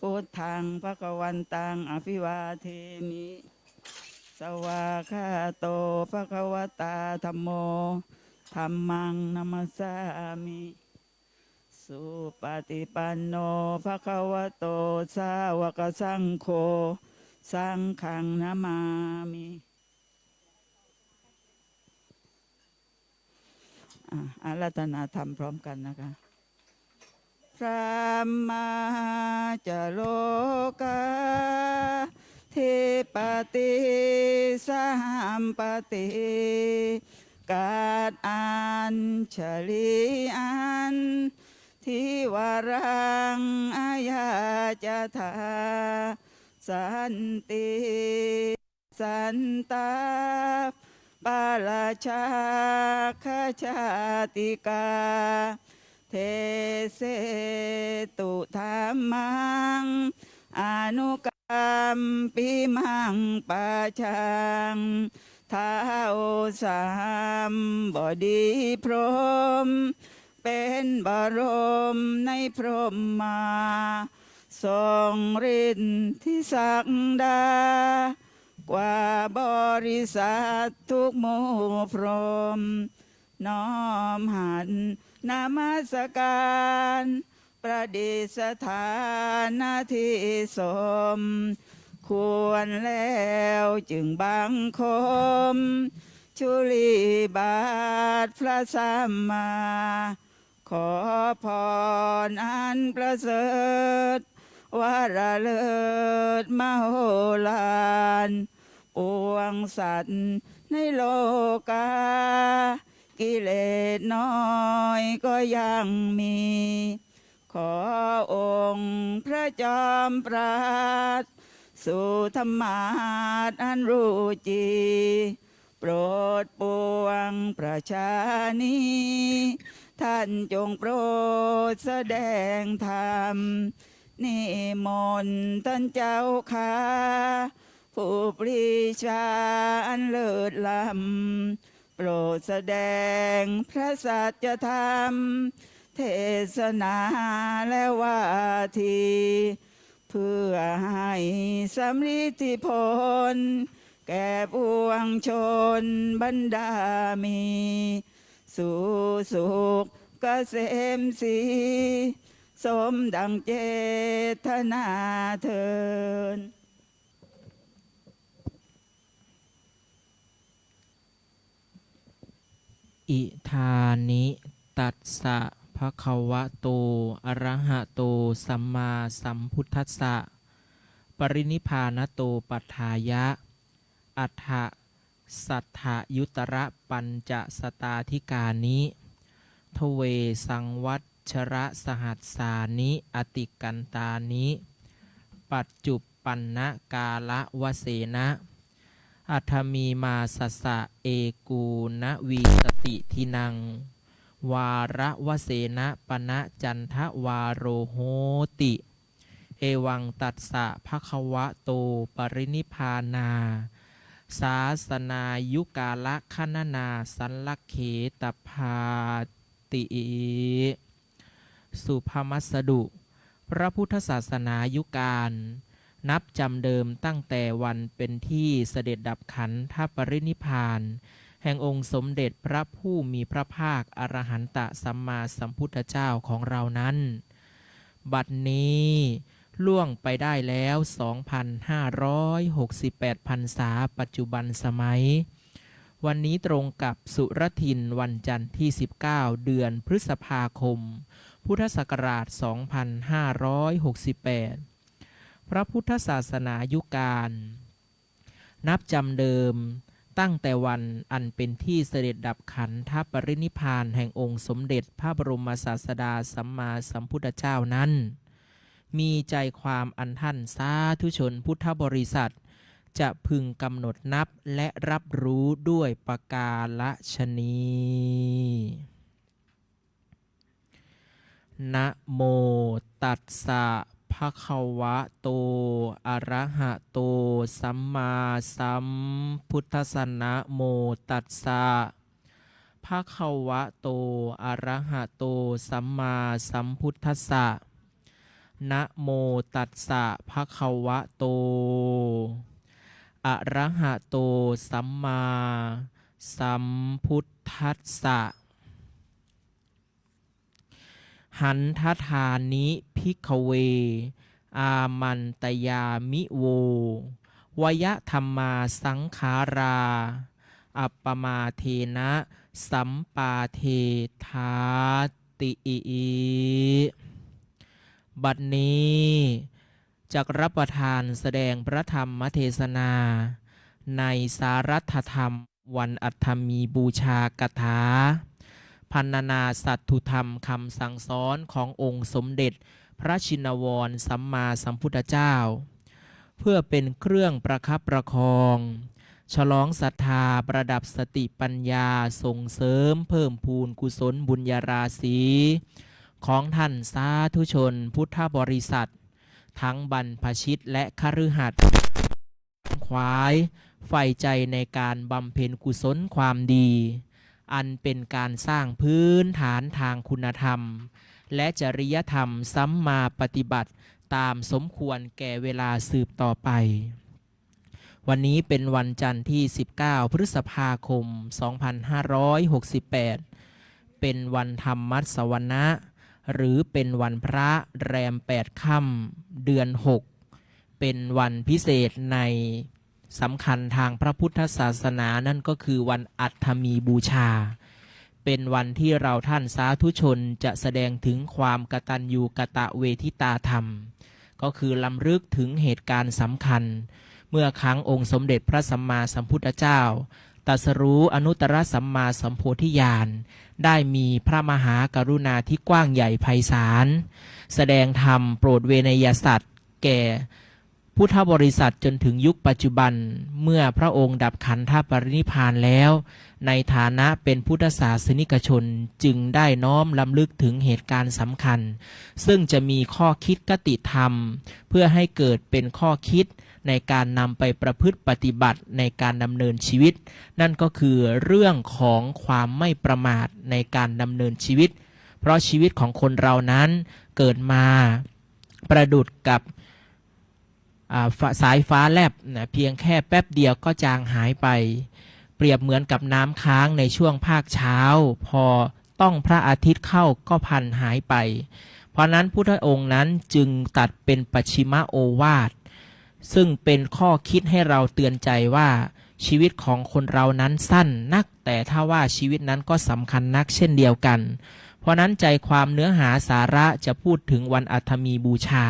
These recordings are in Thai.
พุทธังภคะวันตังอภิวาเทมิสวากขาโตภคะวตาธัมโมธัมมังนัมสสามิสุปฏิปันโนภคะวะโตสาวกสังโฆสังฆังนามามิอาราธนาธรรมพร้อมกันนะคะพระมาจโลกาทิปติสัมปติกาดอัญชลีอันทิวารังอายาจทาสันติสันตาปาราชาคชาติกาเทเสตุธรรมังอนุกรรมปิมังปะชังท้าวสามบดีพรหมเป็นบรมในพรหมมาทรงฤทธิศักดากว่าบริษัททุกหมู่พรหมน้อมหันนามัสการประดิษฐานหน้าที่สมควรแล้วจึงบังคมชุลีบาทพระสัมมาขอพรอันประเสริฐวาระเลิศมโหฬารปวงสัตว์ในโลกากิเลสน้อยก็ยังมีขอองค์พระจอมปราดสู่ธรรมาสอันรู้จีโปรดปวงประชานีท่านจงโปรดแสดงธรรมนิมนต์ท่านเจ้าข้าผู้ปรีชาอันเลิศล้ำโปรดแสดงพระสัจธรรมเทศนาและว่าทีเพื่อให้สำฤทธิผลแก่ปวงชนบรรดามีสู่สุขเกษมสีสมดังเจตนาเทินอิธานิตัสสะภะคะวะโตอะระหะโตสัมมาสัมพุทธัสสะปรินิพพานโตปัฏฐายะอัฏฐสัทธยุตระปัญจสตาธิกานิทเวสังวัชระสหัสสานิอติกันตานิปัจจุปปันนะกาละวเสนะอัฏฐมีมาสัสสะเอกูณวีสติทินังวาระวเสนะปณะจันทวาโรโหติเอวังตัสสะภะคะวะโตปรินิพพานาศาสนายุกาละคณนาสันลักเขตภาติสุภมัสสดุพระพุทธศาสนายุกาลนับจำเดิมตั้งแต่วันเป็นที่เสด็จดับขันธปรินิพพานแห่งองค์สมเด็จพระผู้มีพระภาคอรหันตสัมมาสัมพุทธเจ้าของเรานั้นบัดนี้ล่วงไปได้แล้ว 2,568 พรรษาปัจจุบันสมัยวันนี้ตรงกับสุรทินวันจันทร์ที่ 19 เดือนพฤษภาคมพุทธศักราช 2568 พระพุทธศาสนายุกาลนับจำเดิมตั้งแต่วันอันเป็นที่เสด็จดับขันธปรินิพพานแห่งองค์สมเด็จพระบรมศาสดาสัมมาสัมพุทธเจ้านั้นมีใจความอันท่านสาธุชนพุทธบริษัทจะพึงกำหนดนับและรับรู้ด้วยประกาศชนีนะโมตัสสะภะคะวะโตอะระหะโตสัมมาสัมพุทธัสสะนะโมตัสสะภะคะวะโตอะระหะโตสัมมาสัมพุทธัสสะ นะโมตัสสะภะคะวะโตอะระหะโตสัมมาสัมพุทธัสสะหันทธานิภิกขเวอามันตยามิโววยธรรมาสังขาราอัปปมาเทนะสัมปาเทธาติบัดนี้จักรับประทานแสดงพระธรรมเทศนาในสารัตถธรรมวันอัฏฐมีบูชากถาพรรณนาสัตถุธรรมคำสั่งสอนขององค์สมเด็จพระชินวรสัมมาสัมพุทธเจ้าเพื่อเป็นเครื่องประคับประคองฉลองศรัทธาประดับสติปัญญาส่งเสริมเพิ่มพูนกุศลบุญญาราศีของท่านสาธุชนพุทธบริษัททั้งบรรพชิตและคฤหัสถ์ขวายใฝ่ใจในการบำเพ็ญกุศลความดีอันเป็นการสร้างพื้นฐานทางคุณธรรมและจริยธรรมสัมมาปฏิบัติตามสมควรแก่เวลาสืบต่อไปวันนี้เป็นวันจันทร์ที่19พฤษภาคม2568เป็นวันธรรมมัสวนะหรือเป็นวันพระแรม8ค่ำเดือน6เป็นวันพิเศษในสำคัญทางพระพุทธศาสนานั่นก็คือวันอัฏฐมีบูชาเป็นวันที่เราท่านสาธุชนจะแสดงถึงความกตัญญูกตเวทิตาธรรมก็คือลำลึกถึงเหตุการณ์สำคัญเมื่อครั้งองค์สมเด็จพระสัมมาสัมพุทธเจ้าตรัสรู้อนุตตรสัมมาสัมโพธิญาณได้มีพระมหากรุณาที่กว้างใหญ่ไพศาลแสดงธรรมโปรดเวนยสัตว์แก่พุทธบริษัทจนถึงยุคปัจจุบันเมื่อพระองค์ดับขันธปรินิพพานแล้วในฐานะเป็นพุทธศาสนิกชนจึงได้น้อมลำลึกถึงเหตุการณ์สำคัญซึ่งจะมีข้อคิดคติธรรมเพื่อให้เกิดเป็นข้อคิดในการนำไปประพฤติปฏิบัติในการดำเนินชีวิตนั่นก็คือเรื่องของความไม่ประมาทในการดำเนินชีวิตเพราะชีวิตของคนเรานั้นเกิดมาประดุจกับสายฟ้าแลบนะเพียงแค่แป๊บเดียวก็จางหายไปเปรียบเหมือนกับน้ำค้างในช่วงภาคเช้าพอต้องพระอาทิตย์เข้าก็พันหายไปเพราะนั้นพุทธองค์นั้นจึงตัดเป็นปัจฉิมโอวาทซึ่งเป็นข้อคิดให้เราเตือนใจว่าชีวิตของคนเรานั้นสั้นนักแต่ถ้าว่าชีวิตนั้นก็สำคัญนักเช่นเดียวกันเพราะนั้นใจความเนื้อหาสาระจะพูดถึงวันอัฏฐมีบูชา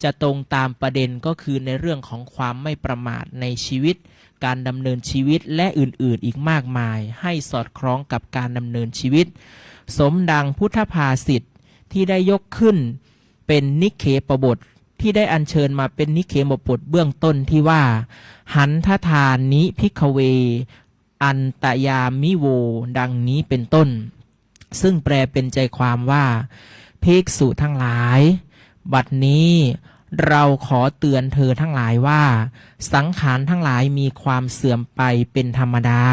จะตรงตามประเด็นก็คือในเรื่องของความไม่ประมาทในชีวิตการดำเนินชีวิตและอื่นๆอีกมากมายให้สอดคล้องกับการดำเนินชีวิตสมดังพุทธภาษิตที่ได้ยกขึ้นเป็นนิเคปบทที่ได้อัญเชิญมาเป็นนิเคปบทเบื้องต้นที่ว่าหันทธานิภิกขเวอันตยามิโวดังนี้เป็นต้นซึ่งแปลเป็นใจความว่าภิกษุทั้งหลายบัดนี้เราขอเตือนเธอทั้งหลายว่าสังขารทั้งหลายมีความเสื่อมไปเป็นธรรมดา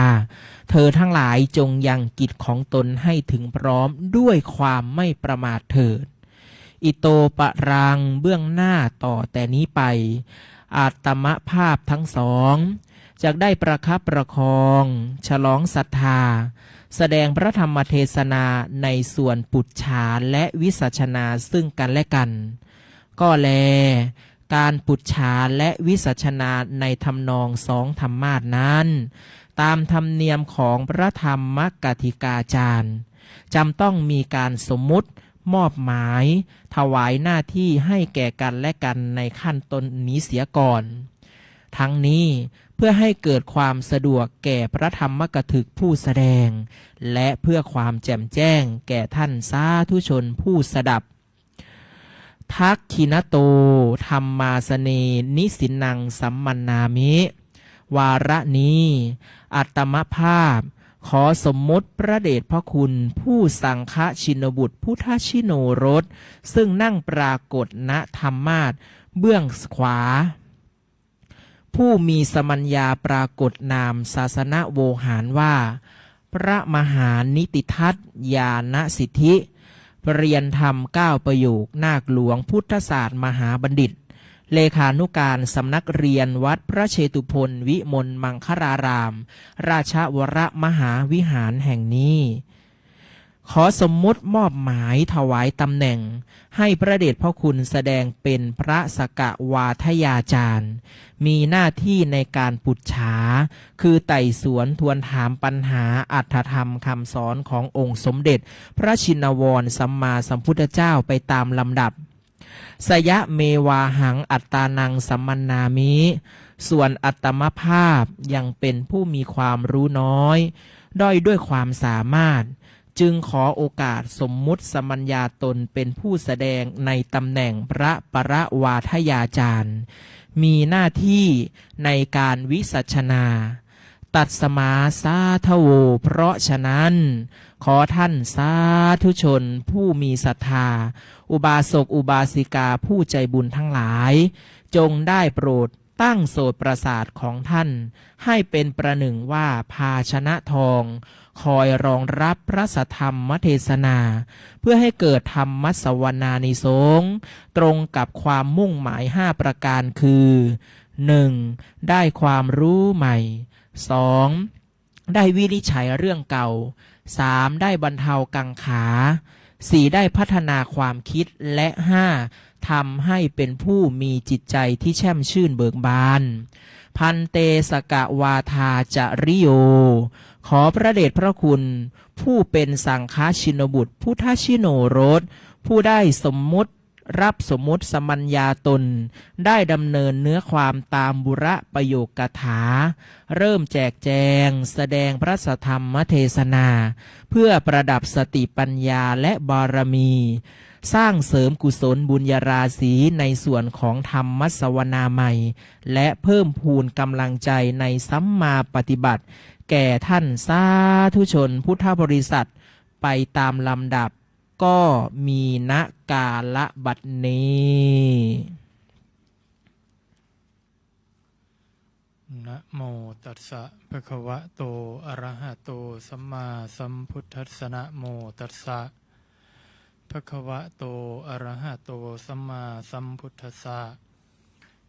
เธอทั้งหลายจงยังกิจของตนให้ถึงพร้อมด้วยความไม่ประมาทเถิดอิโตปะรังเบื้องหน้าต่อแต่นี้ไปอาตมภาพทั้งสองจะได้ประคับประคองฉลองศรัทธาแสดงพระธรรมเทศนาในส่วนปุจฉาและวิสัชนาซึ่งกันและกันก็แลการปุจฉาและวิสัชนาในทำนองสองธรรมาสนั้นตามธรรมเนียมของพระธรรมกถิกาจารย์จำต้องมีการสมมุติมอบหมายถวายหน้าที่ให้แก่กันและกันในขั้นต้นนี้เสียก่อนทั้งนี้เพื่อให้เกิดความสะดวกแก่พระธรรมกถึกผู้แสดงและเพื่อความแจ่มแจ้งแก่ท่านสาธุชนผู้สดับทักขินโตธรรมาสเนนิสินังสัมมันนามิวาระนี้อัตมภาพขอสมมติพระเดชพระคุณผู้สังฆชินบุตรพุทธชิโนรสซึ่งนั่งปรากฏณธรรมาสน์เบื้องขวาผู้มีสมัญญาปรากฏนามศาสนโวหารว่าพระมหานิติทัตญาณสิทธิ เรียนธรรม9ประโยคนาคหลวงพุทธศาสตร์มหาบัณฑิตเลขานุการสำนักเรียนวัดพระเชตุพนวิมลมังคลาราม ราชวรมหาวิหารแห่งนี้ขอสมมุติมอบหมายถวายตำแหน่งให้พระเดชพระคุณแสดงเป็นพระสกวาทยาจารย์มีหน้าที่ในการปุจฉาคือไต่สวนทวนถามปัญหาอัตถธรรมคำสอนขององค์สมเด็จพระชินวรสัมมาสัมพุทธเจ้าไปตามลำดับสยะเมวาหังอัตตานังสัมมนามิส่วนอัตมภาพยังเป็นผู้มีความรู้น้อยด้อยด้วยความสามารถจึงขอโอกาสสมมุติสมัญญาตนเป็นผู้แสดงในตำแหน่งพระประวาทยาจารย์มีหน้าที่ในการวิสัชนาตัดสมาสาทโวเพราะฉะนั้นขอท่านสาธุชนผู้มีศรัทธาอุบาสกอุบาสิกาผู้ใจบุญทั้งหลายจงได้โปรดตั้งโสตประสาทของท่านให้เป็นประหนึ่งว่าภาชนะทองคอยรองรับพระสัทธรรมเทศนาเพื่อให้เกิดธรรมสวนานิสงส์ตรงกับความมุ่งหมาย5ประการคือ 1. ได้ความรู้ใหม่ 2. ได้วินิจฉัยเรื่องเก่า 3. ได้บรรเทากังขา 4. ได้พัฒนาความคิดและ 5. ทำให้เป็นผู้มีจิตใจที่แช่มชื่นเบิกบานพันเตสกวาทาจริโยขอพระเดชพระคุณผู้เป็นสังฆชินบุตรพุทธชิโนรสผู้ได้สมมุติรับสมมุติสมัญญาตนได้ดำเนินเนื้อความตามบุระประโยคกถาเริ่มแจกแจงแสดงพระสัทธรรมเทศนาเพื่อประดับสติปัญญาและบารมีสร้างเสริมกุศลบุญญาราศีในส่วนของธรรมสวนาใหม่และเพิ่มพูนกำลังใจในสัมมาปฏิบัติแก่ท่านสาธุชนพุทธบริษัทไปตามลำดับก็มีณกาลบัดนี้นะโมตัสสะภะคะวะโตอะระหะโตสัมมาสัมพุทธัสสะนะโมตัสสะภะคะวะโตอะระหะโตสัมมาสัมพุทธัสสะ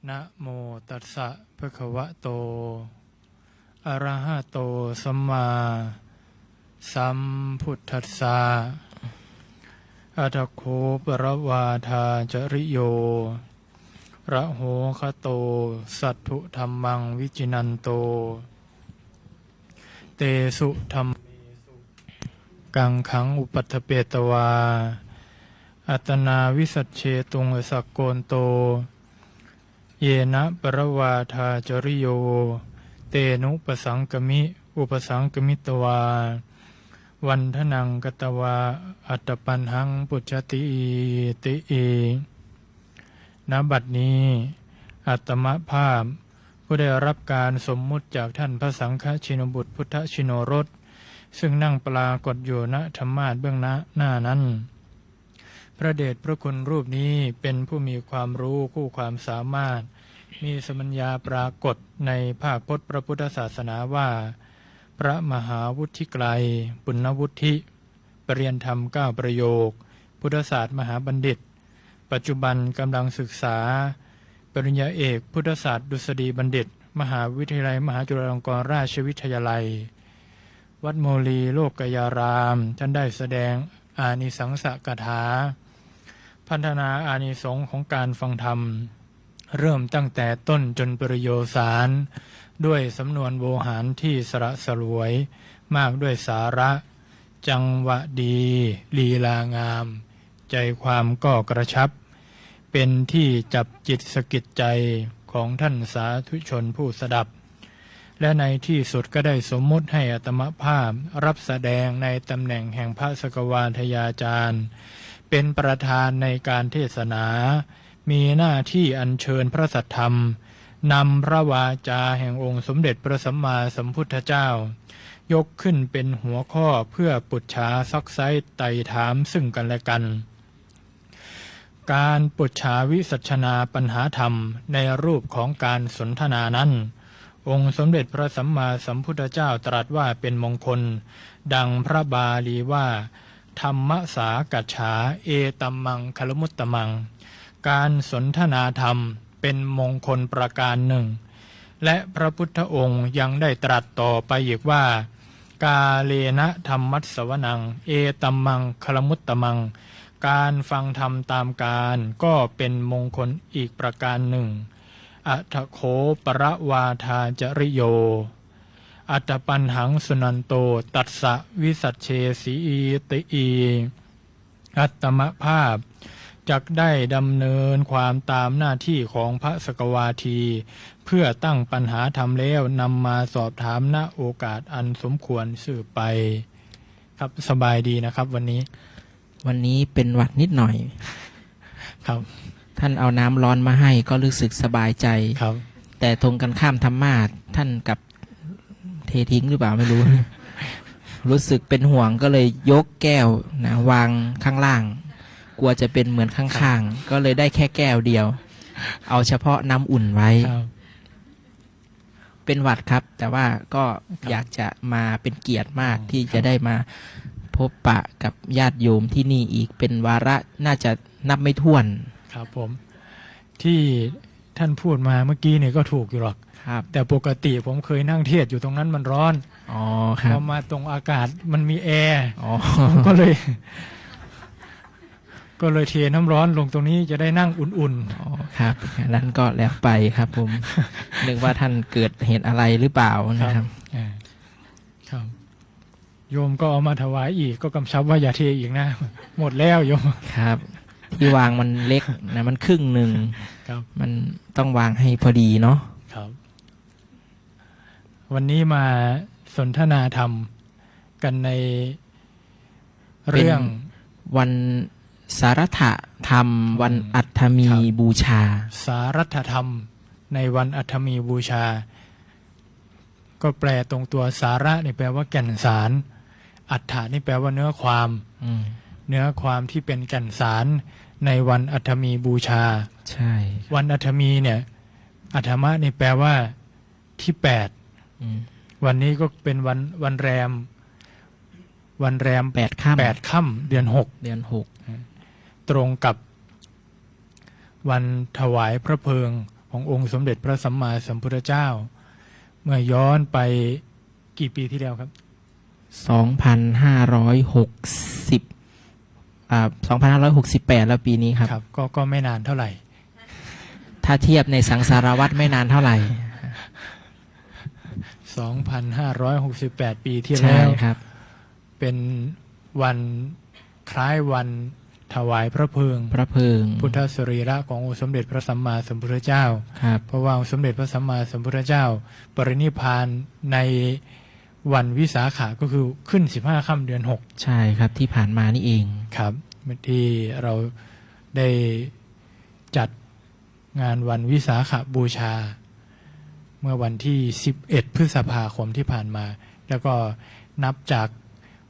นะโมตัสสะภะคะวะโตอะระหะโตสัมมาสัมพุทธัสสะอะทะโคปรวาทาจริโยระโหคโตสัตถุธัมมังวิจินันโตเตสุธัมเมสุกังขังอุปัฏฐเปตวาอัตนาวิสัชเชตุงสักโกนโตเยนะปรวาทาจริโยเตนุปสังกมิอุปสังกมิตวาวันทนังกตวาอัตตปันหังปุจจติติอีณบัดนี้อัตมภาพผู้ได้รับการสมมุติจากท่านพระสังฆชินบุตรพุทธชิโนรสซึ่งนั่งปรากฏอยู่ณธรรมาสน์เบื้องหน้านั้นพระเดชพระคุณรูปนี้เป็นผู้มีความรู้คู่ความสามารถมีสมัญญาปรากฏในภาคพจน์พระพุทธศาสนาว่าพระมหาวุฒิไกรปุณณวุฒิปริยนธรรม9ประโยคพุทธศาสตร์มหาบัณฑิตปัจจุบันกำลังศึกษาปริญญาเอกพุทธศาสตร์ดุษฎีบัณฑิตมหาวิทยาลัยมหาจุฬาลงกรณราชวิทยาลัยวัดโมลีโลกยารามท่านได้แสดงอานิสังสกถาพัฒนาอานิสงส์ของการฟังธรรมเริ่มตั้งแต่ต้นจนปริโยสารด้วยสำนวนโวหารที่สระสลวยมากด้วยสาระจังหวะดีลีลางามใจความก็กระชับเป็นที่จับจิตสะกิดใจของท่านสาธุชนผู้สดับและในที่สุดก็ได้สมมุติให้อัตมภาพรับแสดงในตำแหน่งแห่งพระสกวาทยาจารย์เป็นประธานในการเทศนามีหน้าที่อัญเชิญพระสัทธรรมนำพระวาจาแห่งองค์สมเด็จพระสัมมาสัมพุทธเจ้ายกขึ้นเป็นหัวข้อเพื่อปุจฉาซักไซ้ไต่ถามซึ่งกันและกันการปุจฉาวิสัชนาปัญหาธรรมในรูปของการสนทนานั้นองค์สมเด็จพระสัมมาสัมพุทธเจ้าตรัสว่าเป็นมงคลดังพระบาลีว่า ธรรมสากัจฉาเอตัมมังคลมุตตมังการสนทนาธรรมเป็นมงคลประการหนึ่งและพระพุทธองค์ยังได้ตรัสต่อไปอีกว่ากาเลนะธรรมัสสวนังเอตัมมังคลมุตตมังการฟังธรรมตามการก็เป็นมงคลอีกประการหนึ่งอัตถโขปรวาทาจริโยอัตตปัญหังสุนันโตตัสสะวิสัชเชสีติอีอัตตมภาพจักได้ดำเนินความตามหน้าที่ของพระสกวาทีเพื่อตั้งปัญหาธรรมแล้วนำมาสอบถามณโอกาสอันสมควรสืบไปครับสบายดีนะครับวันนี้เป็นหวัดนิดหน่อยครับ ท่านเอาน้ำร้อนมาให้ก็รู้สึกสบายใจครับแต่ตรงกันข้ามธรรมาสท่านกับเททิ้งหรือเปล่าไม่รู้ รู้สึกเป็นห่วงก็เลยยกแก้วนะวางข้างล่างกลัวจะเป็นเหมือนข้างๆก็เลยได้แค่แก้วเดียวเอาเฉพาะน้ำอุ่นไว้เป็นหวัดครับแต่ว่าก็อยากจะมาเป็นเกียรติมากที่จะได้มาพบปะกับญาติโยมที่นี่อีกเป็นวาระน่าจะนับไม่ถ้วนครับผมที่ท่านพูดมาเมื่อกี้เนี่ยก็ถูกอยู่หรอกครับแต่ปกติผมเคยนั่งเทศอยู่ตรงนั้นมันร้อนครับพอมาตรงอากาศมันมีแอร์ก็เลยเทน้ำร้อนลงตรงนี้จะได้นั่งอุ่นๆครับนั้นก็แล้วไปครับผม นึกว่าท่านเกิดเหตุอะไรหรือเปล่านะครับครับโยมก็เอามาถวายอีกก็กำชับว่าอย่าเทอีกนะหมดแล้วโยมครับที่วางมันเล็กนะมันครึ่งหนึ่งมันต้องวางให้พอดีเนาะครับวันนี้มาสนทนาธรรมกันในเรื่องวันสารัตถธรรมวันอัฏฐมีบูชาสารัตถธรรมในวันอัฏฐมีบูชาก็แปลตรงตัวสาระนี่แปลว่าแก่นสารอัฏฐานี่แปลว่าเนื้อความที่เป็นแก่นสารในวันอัฏฐมีบูชาใช่วันอัฏฐมีเนี่ยอัฏฐมะนี่แปลว่าที่8วันนี้ก็เป็นวันแรม8 ค่ำเดือน6ตรงกับวันถวายพระเพลิงขององค์สมเด็จพระสัมมาสัมพุทธเจ้าเมื่อย้อนไปกี่ปีที่แล้วครับ2568แล้วปีนี้ครับก็ไม่นานเท่าไหร่ถ้าเทียบในสังสารวัฏไม่นานเท่าไหร่2568ปีที่แล้วครับเป็นวันคล้ายวันถวายพระเพลิงพุทธสรีระขององค์สมเด็จพระสัมมาสัมพุทธเจ้าเพราะว่าองค์สมเด็จพระสัมมาสัมพุทธเจ้าปรินิพพานในวันวิสาขะก็คือขึ้น15 ค่ำเดือน6ใช่ครับที่ผ่านมานี่เองครับที่เราได้จัดงานวันวิสาขบูชาเมื่อวันที่11 พฤษภาคมที่ผ่านมาแล้วก็นับจาก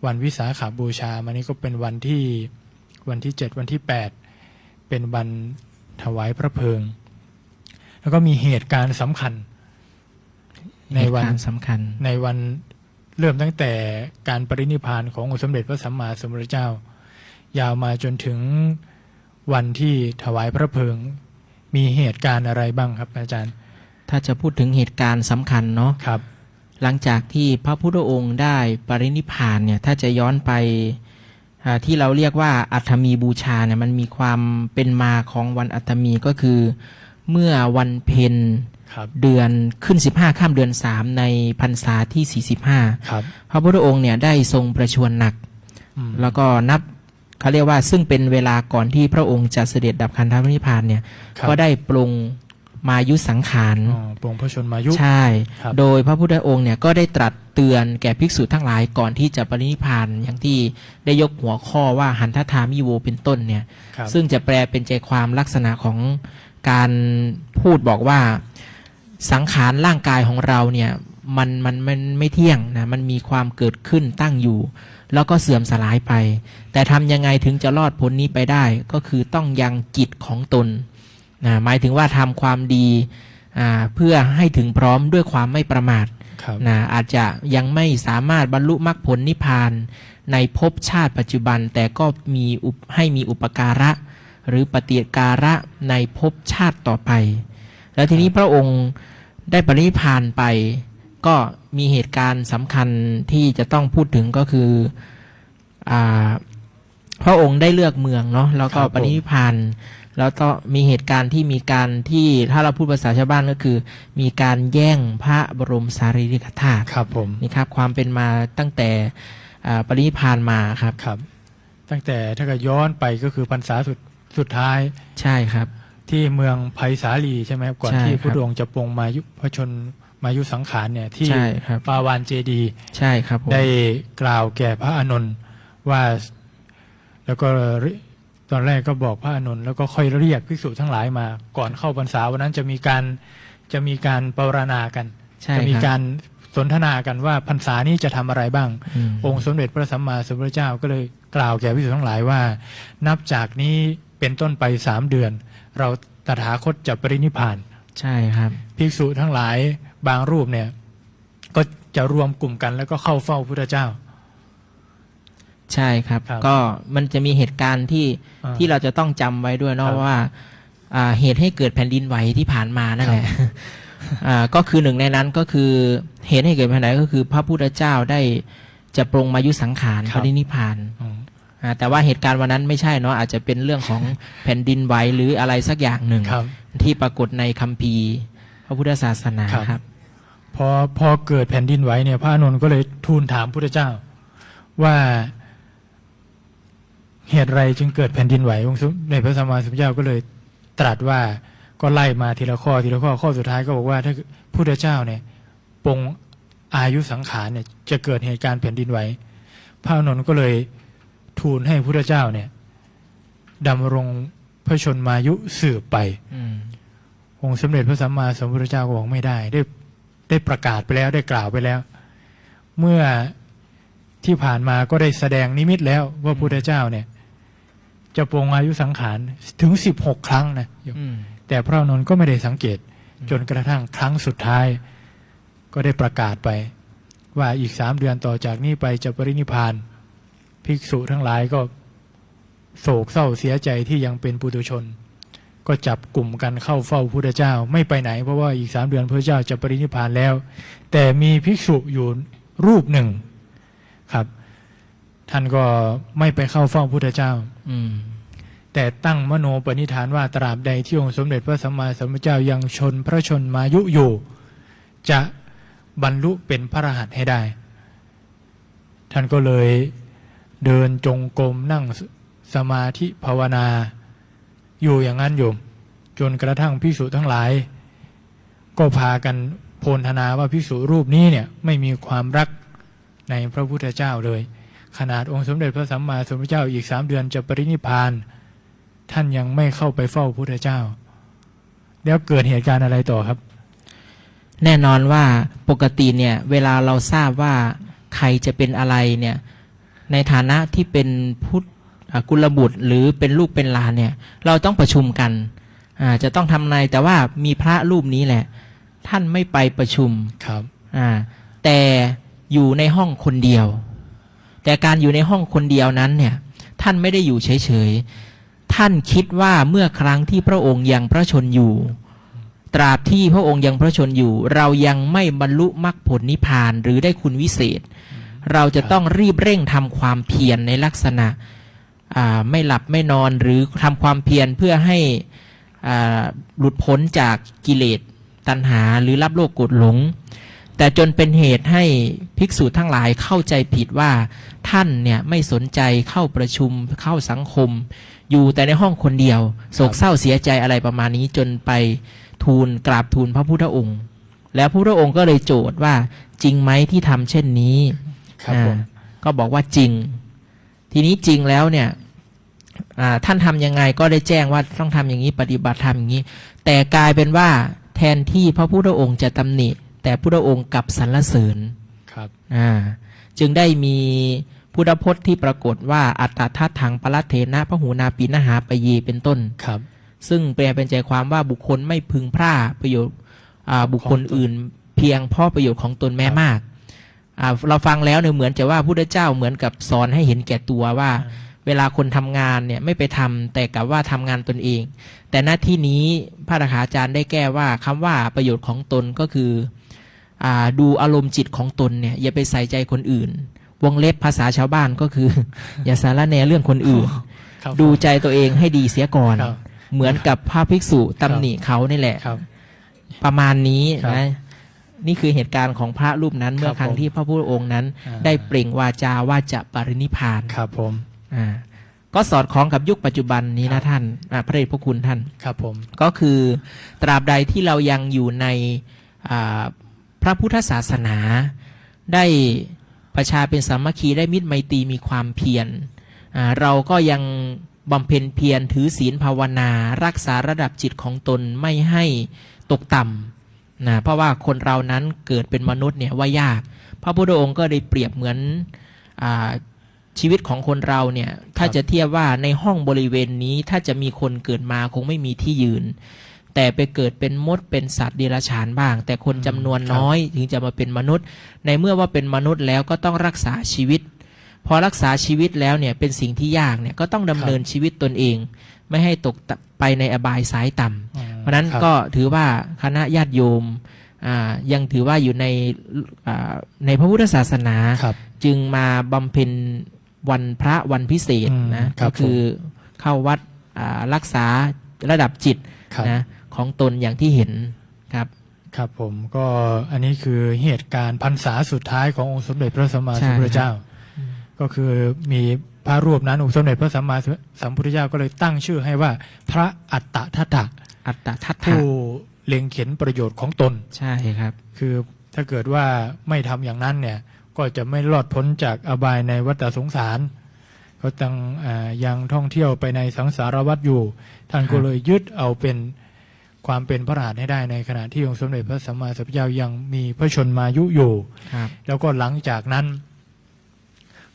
วันวิสาขบูชามานี้ก็เป็นวันที่7วันที่8เป็นวันถวายพระเพลิงแล้วก็มีเหตุการณ์สำคัญในวันเริ่มตั้งแต่การปรินิพพานขององค์สมเด็จพระสัมมาสัมพุทธเจ้ายาวมาจนถึงวันที่ถวายพระเพลิงมีเหตุการณ์อะไรบ้างครับอาจารย์ถ้าจะพูดถึงเหตุการณ์สำคัญเนาะครับหลังจากที่พระพุทธองค์ได้ปรินิพพานเนี่ยถ้าจะย้อนไปที่เราเรียกว่าอัฏฐมีบูชาเนี่ยมันมีความเป็นมาของวันอัฏฐมีก็คือเมื่อวันเพ็ญเดือนขึ้น15 ค่ำเดือน3ในพรรษาที่45พระพุทธองค์เนี่ยได้ทรงประชวรหนักแล้วก็นับเขาเรียกว่าซึ่งเป็นเวลาก่อนที่พระองค์จะเสด็จดับขันธปรินิพพานเนี่ยก็ได้ปรงมายุสังขารปรงพระชนมายุใช่โดยพระพุทธองค์เนี่ยก็ได้ตรัสเตือนแก่ภิกษุทั้งหลายก่อนที่จะปรินิพพานอย่างที่ได้ยกหัวข้อว่าหันทธามิโวเป็นต้นเนี่ยซึ่งจะแปลเป็นใจความลักษณะของการพูดบอกว่าสังขารร่างกายของเราเนี่ยมันไม่เที่ยงนะมันมีความเกิดขึ้นตั้งอยู่แล้วก็เสื่อมสลายไปแต่ทำยังไงถึงจะรอดพ้นนี้ไปได้ก็คือต้องยังจิตของตนหมายถึงว่าทำความดีเพื่อให้ถึงพร้อมด้วยความไม่ประมาท ครับ นะอาจจะยังไม่สามารถบรรลุมรรคผลนิพพานในภพชาติปัจจุบัน แต่ก็มีให้มีอุปการะหรือปฏิการะในภพชาติต่อไป แล้วทีนี้พระองค์ได้ปรินิพพานไป ก็มีเหตุการณ์สำคัญที่จะต้องพูดถึงก็คือพระองค์ได้เลือกเมืองเนาะแล้วก็ปรินิพพานแล้วก็มีเหตุการณ์ที่มีการที่ถ้าเราพูดภาษาชาวบ้านก็คือ มีการแย่งพระบรมสารีริกธาตุ ครับผม นี่ครับความเป็นมาตั้งแต่ปรินิพพานมาครับ ครับ ตั้งแต่ถ้าก็ย้อนไปก็คือพรรษาสุดท้าย ใช่ครับ ที่เมืองไผ่สาลีใช่ไหมครับก่อน ใช่ ที่ ครับ พระองค์จะปรงมายุพระชนมายุสังขารเนี่ยที่ ใช่ครับ ปาวานเจดีย์ ใช่ครับผม ได้กล่าวแก่พระอานนท์ว่าแล้วก็ตอนแรกก็บอกพระอานนท์แล้วก็ค่อยเรียกภิกษุทั้งหลายมา ก่อนเข้าพรรษาวันนั้นจะมีการปรารณากัน ใช่ จะมี ครับ การสนทนากันว่าพรรษานี้จะทำอะไรบ้าง อืม องค์สมเด็จพระสัมมาสัมพุทธเจ้าก็เลยกล่าวแก่ภิกษุทั้งหลายว่า นับจากนี้เป็นต้นไป3 เดือน เราตถาคตจะปรินิพพาน ใช่ครับ ภิกษุทั้งหลายบางรูปเนี่ยก็จะรวมกลุ่มกันแล้วก็เข้าเฝ้าพุทธเจ้า ใช่ครับ ครับ ก็มันจะมีเหตุการณ์ที่ อ่า ที่เราจะต้องจำไว้ด้วยเนาะ ครับ ว่าเหตุให้เกิดแผ่นดินไหวที่ผ่านมานั่นแหละก็คือหนึ่งในนั้นก็คือเหตุให้เกิดแผ่นดินไหวก็คือพระพุทธเจ้าได้จะปรงมายุสังขาร ครั ป บ รินิพพาน อืม แต่ว่าเหตุการณ์วันนั้นไม่ใช่เนาะอาจจะเป็นเรื่องของ แผ่นดินไหวหรืออะไรสักอย่างหนึ่ง ครับ ที่ปรากฏในคัมภีร์พระพุทธศาสนา ครับ ครับ พอเกิดแผ่นดินไหวเนี่ยพระอานนท์ก็เลยทูลถามพุทธเจ้า ว่าเหตุไรจึงเกิดแผ่นดินไหวองค์ในพระสัมมาสัมพุทธเจ้าก็เลยตรัสว่าก็ไล่มาทีละข้อข้อสุดท้ายก็บอกว่าถ้าพุทธเจ้าเนี่ยปรงอายุสังขารเนี่ยจะเกิดเหตุการณ์แผ่นดินไหวพระอานนท์ก็เลยทูลให้พุทธเจ้าเนี่ยดำรงพระชนมายุสืบไป อืม องค์สมเด็จพระสัมมาสัมพุทธเจ้าก็บอกไม่ได้ได้ประกาศไปแล้วได้กล่าวไปแล้ว เมื่อที่ผ่านมาก็ได้แสดงนิมิตแล้วว่าพุทธเจ้าเนี่ยจะปรงอายุสังขารถึง16 ครั้งนะ อืม แต่พระอานนท์ก็ไม่ได้สังเกตจนกระทั่งครั้งสุดท้าย ก็ได้ประกาศไป ว่าอีก3 เดือนต่อจากนี้ไปจะปรินิพพานภิกษุทั้งหลายก็โศกเศร้าเสียใจที่ยังเป็นปุถุชน ก็จับกลุ่มกันเข้าเฝ้าพุทธเจ้าไม่ไปไหนเพราะว่าอีก3 เดือนพระเจ้าจะปรินิพพานแล้ว แต่มีภิกษุอยู่รูปหนึ่งครับ ท่านก็ไม่ไปเข้าเฝ้าพุทธเจ้า อืม แต่ตั้งมโนปณิธานว่าตราบใดที่องค์สมเด็จพระสัมมาสัมพุทธเจ้ายังชนพระชนมายุอยู่ จะบรรลุเป็นพระอรหันต์ให้ได้ ท่านก็เลยเดินจงกรมนั่งสมาธิภาวนาอยู่อย่างนั้นอยู่จนกระทั่งภิกษุทั้งหลาย ก็พากันโพลธนาว่าภิกษุรูปนี้เนี่ยไม่มีความรักในพระพุทธเจ้าเลย ขนาดองค์สมเด็จพระสัมมาสัมพุทธเจ้าอีก3 เดือนจะปรินิพพานท่านยังไม่เข้าไปเฝ้าพระพุทธเจ้า แล้วเกิดเหตุการณ์อะไรต่อครับ แน่นอนว่าปกติเนี่ยเวลาเราทราบว่าใครจะเป็นอะไรเนี่ยในฐานะที่เป็นพุทธกุลบุตรหรือเป็นลูกเป็นหลานเนี่ยเราต้องประชุมกันจะต้องทำนายแต่ว่ามีพระรูปนี้แหละ ท่านไม่ไปประชุม ครับ แต่อยู่ในห้องคนเดียว แต่การอยู่ในห้องคนเดียวนั้นเนี่ยท่านไม่ได้อยู่เฉยๆท่านคิดว่าเมื่อครั้งที่พระองค์ยังพระชนอยู่ ตราบที่พระองค์ยังพระชนอยู่ เรายังไม่บรรลุมรรคผลนิพพานหรือได้คุณวิเศษ เราจะต้องรีบเร่งทำความเพียรในลักษณะไม่หลับไม่นอนหรือทำความเพียรเพื่อให้หลุดพ้นจากกิเลสตัณหาหรือรับโลกโกรธหลง แต่จนเป็นเหตุให้ภิกษุทั้งหลายเข้าใจผิดว่าท่านเนี่ยไม่สนใจเข้าประชุมเข้าสังคม อยู่แต่ในห้องคนเดียวโศกเศร้าเสียใจอะไรประมาณนี้จนไปทูลกราบทูลพระพุทธองค์ แล้วพระพุทธองค์ก็เลยโจทย์ว่าจริงไหมที่ทำเช่นนี้ ครับผม ก็บอกว่าจริง ทีนี้จริงแล้วเนี่ยท่านทำยังไงก็ได้แจ้งว่าต้องทำอย่างนี้ปฏิบัติทำอย่างนี้ แต่กลายเป็นว่าแทนที่พระพุทธองค์จะตำหนิแต่พุทธองค์กลับสรรเสริญ ครับ จึงได้มีพุทธพจน์ที่ปรากฏว่าอัตตทัตถังปรัตเถนะพหูนาปีนหาปเยเป็นต้น ครับ ซึ่งแปลเป็นใจความว่าบุคคลไม่พึงพร่าประโยชน์บุคคลอื่น เพียงเพราะประโยชน์ของตนแม้มากเราฟังแล้วเนี่ยเหมือนจะว่าพุทธเจ้าเหมือนกับสอนให้เห็นแก่ตัวว่าเวลาคนทำงานเนี่ยไม่ไปทำแต่กับว่าทำงานตนเอง แต่หน้าที่นี้พระราชาจารย์ได้แก้ว่าคำว่าประโยชน์ของตนก็คือดูอารมณ์จิตของตนเนี่ยอย่าไปใส่ใจคนอื่นวงเล็บภาษาชาวบ้านก็คือ อย่าสารแหน่เรื่องคนอื่นดูใจตัวเองให้ดีเสียก่อนเหมือนกับพระภิกษุตำหนิเขานี่แหละประมาณนี้นะนี่คือเหตุการณ์ของพระรูปนั้นเมื่อครั้งที่พระพุทธองค์นั้นได้เปล่งวาจาว่าจะปรินิพพานครับผมก็สอดคล้องกับยุคปัจจุบันนี้นะท่านพระเดชพระคุณท่านครับผมก็คือตราบใดที่เรายังอยู่ในพระพุทธศาสนาได้ประชาเป็นสามัคคีได้มิตรไมตรีมีความเพียรเราก็ยังบำเพ็ญเพียรถือศีลภาวนารักษาระดับจิตของตนไม่ให้ตกต่ำนะเพราะว่าคนเรานั้นเกิดเป็นมนุษย์เนี่ยว่ายากพระพุทธองค์ก็ได้เปรียบเหมือนชีวิตของคนเราเนี่ยถ้าจะเทียบว่าในห้องบริเวณนี้ถ้าจะมีคนเกิดมาคงไม่มีที่ยืนแต่ไปเกิดเป็นมดเป็นสัตว์เดรัจฉานบ้างแต่คนจำนวนน้อยถึงจะมาเป็นมนุษย์ในเมื่อว่าเป็นมนุษย์แล้วก็ต้องรักษาชีวิตพอรักษาชีวิตแล้วเนี่ยเป็นสิ่งที่ยากเนี่ยก็ต้องดำเนินชีวิตตนเองไม่ให้ตกไปในอบายสายต่ำเพราะนั้นก็ถือว่าคณะญาติโยมยังถือว่าอยู่ในพระพุทธศาสนาจึงมาบำเพ็ญวันพระวันพิเศษนะก็คือเข้าวัดรักษาระดับจิตนะของตนอย่างที่เห็นครับครับผมก็อันนี้คือเหตุการณ์พรรษาสุดท้ายขององค์สมเด็จพระสัมมาสัมพุทธเจ้าก็คือมีพระรูปนั้นองค์สมเด็จพระสัมมาสัมพุทธเจ้าก็เลยตั้งชื่อให้ว่าพระอัตตทัตถะผู้เล็งเห็นประโยชน์ของตนใช่ครับคือถ้าเกิดว่าไม่ทำอย่างนั้นเนี่ยก็จะไม่รอดพ้นจากอบายในวัฏสงสารเขาตั้งยังท่องเที่ยวไปในสังสารวัฏอยู่ท่านก็เลยยึดเอาเป็นความเป็นพระอรหันต์ให้ได้ในขณะที่องค์สมเด็จพระสัมมาสัมพุทธเจ้ายังมีพระชนมายุอยู่แล้วก็หลังจากนั้น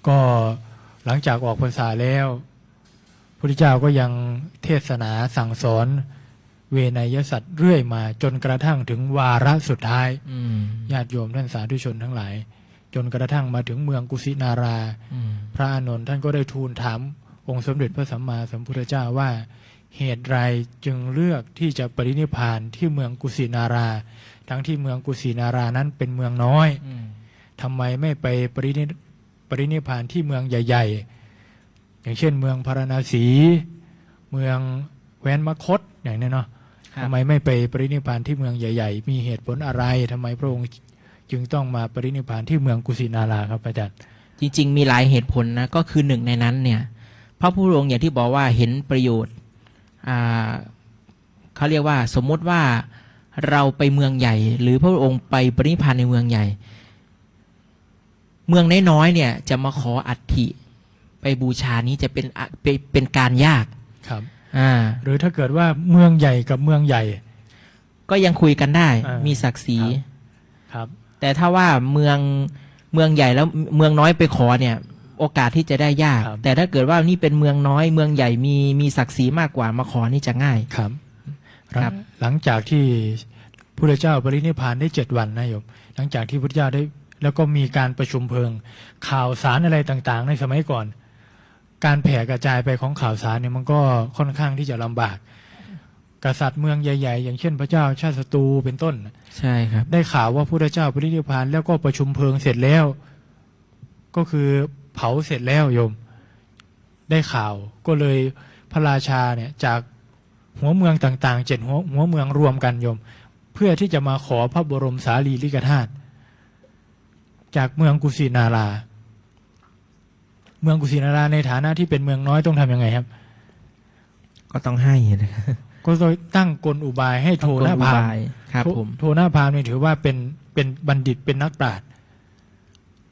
ก็หลังจากออกพรรษาแล้วพระพุทธเจ้าก็ยังเทศนาสั่งสอนเวไนยสัตว์เรื่อยมาจนกระทั่งถึงวาระสุดท้ายญาติโยมท่านสาธุชนทั้งหลายจนกระทั่งมาถึงเมืองกุสินาราพระอานนท์ท่านก็ได้ทูลถามองค์สมเด็จพระสัมมาสัมพุทธเจ้าว่าเหตุไรจึงเลือกที่จะปรินิพพานที่เมืองกุสินาราทั้งที่เมืองกุสินารานั้นเป็นเมืองน้อยทำไมไม่ไปปรินิพพานที่เมืองใหญ่ๆอย่างเช่นเมืองพาราณสีเมืองแคว้นมคธอย่างนี้เนาะทำไมไม่ไปปรินิพพานที่เมืองใหญ่ๆมีเหตุผลอะไรทำไมพระองค์จึงต้องมาปรินิพพานที่เมืองกุสินาราครับอาจารย์จริงๆมีหลายเหตุผลนะก็คือหนึ่งในนั้นเนี่ยพระพุทธองค์อย่างที่บอกว่าเห็นประโยชน์เขาเรียกว่าสมมติว่าเราไปเมืองใหญ่หรือพระองค์ไปปรินิพพานในเมืองใหญ่เมืองน้อยๆเนี่ยจะมาขออัฐิไปบูชานี้จะเป็นการยากครับหรือถ้าเกิดว่าเมืองใหญ่กับเมืองใหญ่ก็ยังคุยกันได้มีศักดิ์ศรีครับแต่ถ้าว่าเมืองใหญ่แล้วเมืองน้อยไปขอเนี่ยโอกาสที่จะได้ยากแต่ถ้าเกิดว่านี่เป็นเมืองน้อยเมืองใหญ่มีศักดิ์ศรีมากกว่ามาขอนี่จะง่ายครับหลังจากที่พระพุทธเจ้าปรินิพพานได้7 วันนะโยมหลังจากที่พระพุทธเจ้าได้แล้วก็มีการประชุมเพลิงข่าวสารอะไรต่างๆในสมัยก่อนการแผ่กระจายไปของข่าวสารเนี่ยมันก็ค่อนข้างที่จะลำบากกษัตริย์เมืองใหญ่ๆอย่างเช่นพระเจ้าชาติศัตรูเป็นต้นใช่ครับได้ข่าวว่าพระพุทธเจ้าปรินิพพานแล้วก็ประชุมเพลิงเสร็จแล้วก็คือเผาเสร็จแล้วโยมได้ข่าวก็เลยพระราชาเนี่ยจากหัวเมืองต่างๆ7หัวเมืองรวมกันโยมเพื่อที่จะมาขอพระบรมสารีริกธาตุจากเมืองกุสินาราเมืองกุสินาราในฐานะที่เป็นเมืองน้อยต้องทำยังไงครับก็ต้องให้นะครับก็โดยตั้งกลอุบายให้โทนพามครับผมโทนพามนี่ถือว่าเป็นบัณฑิตเป็นนักปราชญ์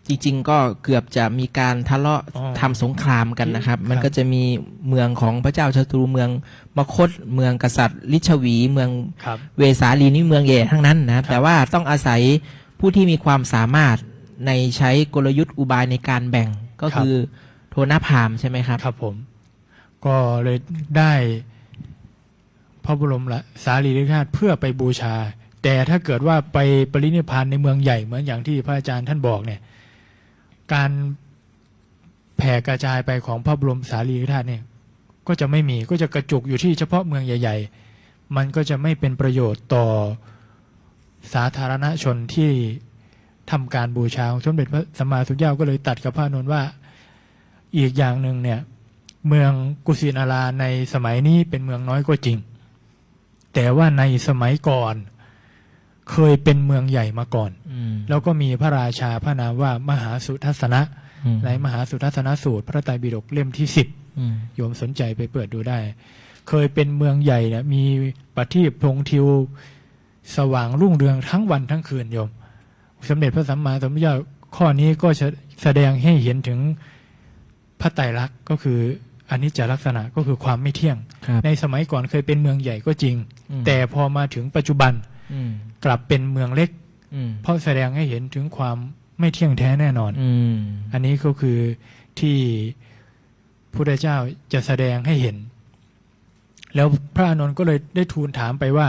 จริงๆก็เกือบจะมีการทะเลาะทำสงครามกันนะครับมันก็จะมีเมืองของพระเจ้าศัตรูเมืองมคธเมืองกษัตริย์ลิชวีเมืองเวสาลีนี่เมืองใหญ่ทั้งนั้นนะแต่ว่าต้องอาศัยผู้ที่มีความสามารถในใช้กลยุทธ์อุบายในการแบ่งก็คือโทนพามใช่ไหมครับครับผมก็เลยได้พระบรมสารีริกธาตุเพื่อไปบูชา แต่ถ้าเกิดว่าไปปรินิพพานในเมืองใหญ่เหมือนอย่างที่พระอาจารย์ท่านบอกเนี่ยการแผ่กระจายไปของพระบรมสารีริกธาตุเนี่ยก็จะไม่มีก็จะกระจุกอยู่ที่เฉพาะเมืองใหญ่ๆมันก็จะไม่เป็นประโยชน์ต่อสาธารณชนที่ทำการบูชาของสมเด็จพระสัมมาสัมพุทธเจ้าก็เลยตัดกับพระอานนท์ว่าอีกอย่างหนึ่งเนี่ยเมืองกุสินาราในสมัยนี้เป็นเมืองน้อยก็จริงแต่ว่าในสมัยก่อนเคยเป็นเมืองใหญ่มาก่อนแล้วก็มีพระราชาพระนามว่ามหาสุทัศนะในมหาสุทัศนสูตรพระไตรปิฎกเล่มที่10โยมสนใจไปเปิดดูได้เคยเป็นเมืองใหญ่เนี่ยมีประทีปธงทิวสว่างรุ่งเรืองทั้งวันทั้งคืนโยมสมเด็จพระสัมมาสัมพุทธเจ้าข้อนี้ก็จะแสดงให้เห็นถึงพระไตรลักษณ์ก็คืออนิจจลักษณะก็คือความไม่เที่ยงในสมัยก่อนเคยเป็นเมืองใหญ่ก็จริงแต่พอมาถึงปัจจุบันกลับเป็นเมืองเล็กเพราะแสดงให้เห็นถึงความไม่เที่ยงแท้แน่นอนอันนี้ก็คือที่พุทธเจ้าจะแสดงให้เห็นแล้วพระอานนท์ก็เลยได้ทูลถามไปว่า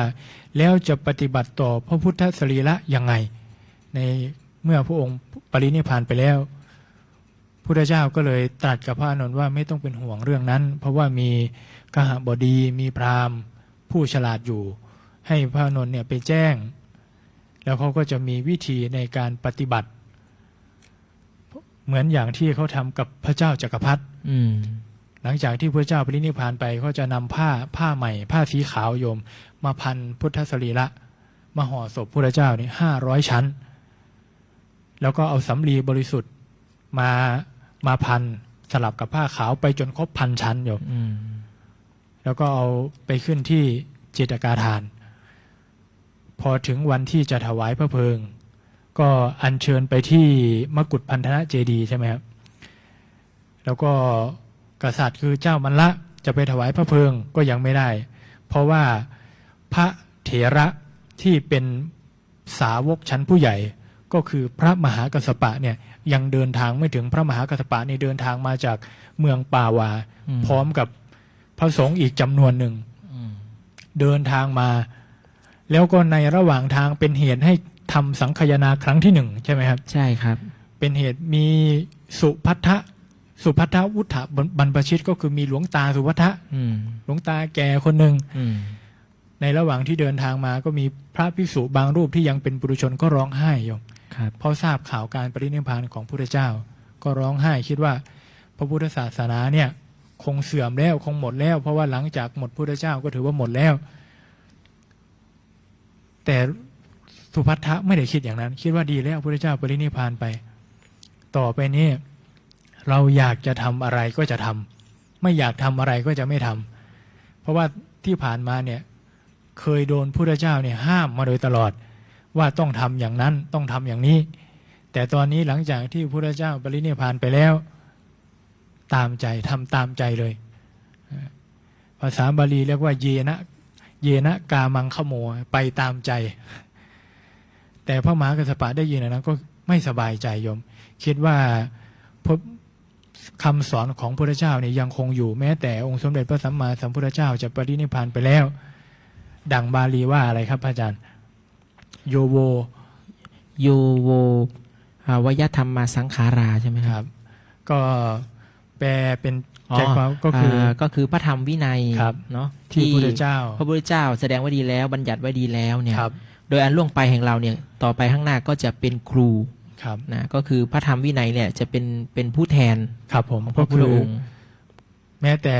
แล้วจะปฏิบัติต่อพระพุทธสรีระยังไงในเมื่อพระองค์ปรินิพพานไปแล้วพุทธเจ้าก็เลยตรัสกับพระอานนท์ว่าไม่ต้องเป็นห่วงเรื่องนั้นเพราะว่ามีกหบดีมีพราหมณ์ผู้ฉลาดอยู่ให้พระอานนท์เนี่ยไปแจ้งแล้วเขาก็จะมีวิธีในการปฏิบัติเหมือนอย่างที่เขาทำกับพระเจ้าจักรพรรดิหลังจากที่พระเจ้าปรินิพพานไปเขาจะนำผ้าใหม่ผ้าสีขาวโยมมาพันพุทธสรีระมาห่อศพพระเจ้านี่500 ชั้นแล้วก็เอาสำลีบริสุทธิ์มาพันสลับกับผ้าขาวไปจนครบ1,000 ชั้นโยมแล้วก็เอาไปขึ้นที่จิตรกาฐานพอถึงวันที่จะถวายพระเพลิงก็อัญเชิญไปที่มกุฏพันธนะเจดีย์ใช่ไหมครับแล้วก็กษัตริย์คือเจ้ามัลละจะไปถวายพระเพลิงก็ยังไม่ได้เพราะว่าพระเถระที่เป็นสาวกชั้นผู้ใหญ่ก็คือพระมหากัสสปะเนี่ยยังเดินทางไม่ถึงพระมหากัสสปะนี่เดินทางมาจากเมืองปาวาพร้อมกับพระสงฆ์อีกจำนวนหนึ่งเดินทางมาแล้วก็ในระหว่างทางเป็นเหตุให้ทำสังคายนาครั้งที่1ใช่ไหมครับใช่ครับเป็นเหตุมีสุพัทธวุฒะบรรพชิตก็คือมีหลวงตาสุพัทธะหลวงตาแก่คนหนึ่งในระหว่างที่เดินทางมาก็มีพระภิกษุบางรูปที่ยังเป็นปุถุชนก็ร้องไห้โยมเพราะทราบข่าวการปรินิพพานของพระพุทธเจ้าก็ร้องไห้คิดว่าพระพุทธศาสนาเนี่ยคงเสื่อมแล้วคงหมดแล้วเพราะว่าหลังจากหมดพระพุทธเจ้าก็ถือว่าหมดแล้วแต่สุภัททะไม่ได้คิดอย่างนั้นคิดว่าดีแล้วพระพุทธเจ้าปรินิพพานไปต่อไปนี้เราอยากจะทำอะไรก็จะทำไม่อยากทำอะไรก็จะไม่ทำเพราะว่าที่ผ่านมาเนี่ยเคยโดนพระพุทธเจ้าเนี่ยห้ามมาโดยตลอดว่าต้องทำอย่างนั้นต้องทำอย่างนี้แต่ตอนนี้หลังจากที่พระพุทธเจ้าปรินิพพานไปแล้วตามใจทำตามใจเลยภาษาบาลีเรียกว่าเยนะกามังขโมไปตามใจแต่พระมหากัสสปะได้ยินนะก็ไม่สบายใจโยมคิดว่าคำสอนของพระพุทธเจ้าเนี่ยยังคงอยู่แม้แต่องค์สมเด็จพระสัมมาสัมพุทธเจ้าจะปรินิพพานไปแล้วดังบาลีว่าอะไรครับพระอาจารย์โยโววยธรรมมาสังขาราใช่ไหมครับก็แปลเป็นใจความก็คือพระธรรมวินัยเนาะที่พระพุทธเจ้าแสดงไว้ดีแล้วบัญญัติไว้ดีแล้วเนี่ยโดยอันล่วงไปแห่งเราเนี่ยต่อไปข้างหน้าก็จะเป็นครูนะก็คือพระธรรมวินัยเนี่ยจะเป็นผู้แทนครับผมก็คือแม้แต่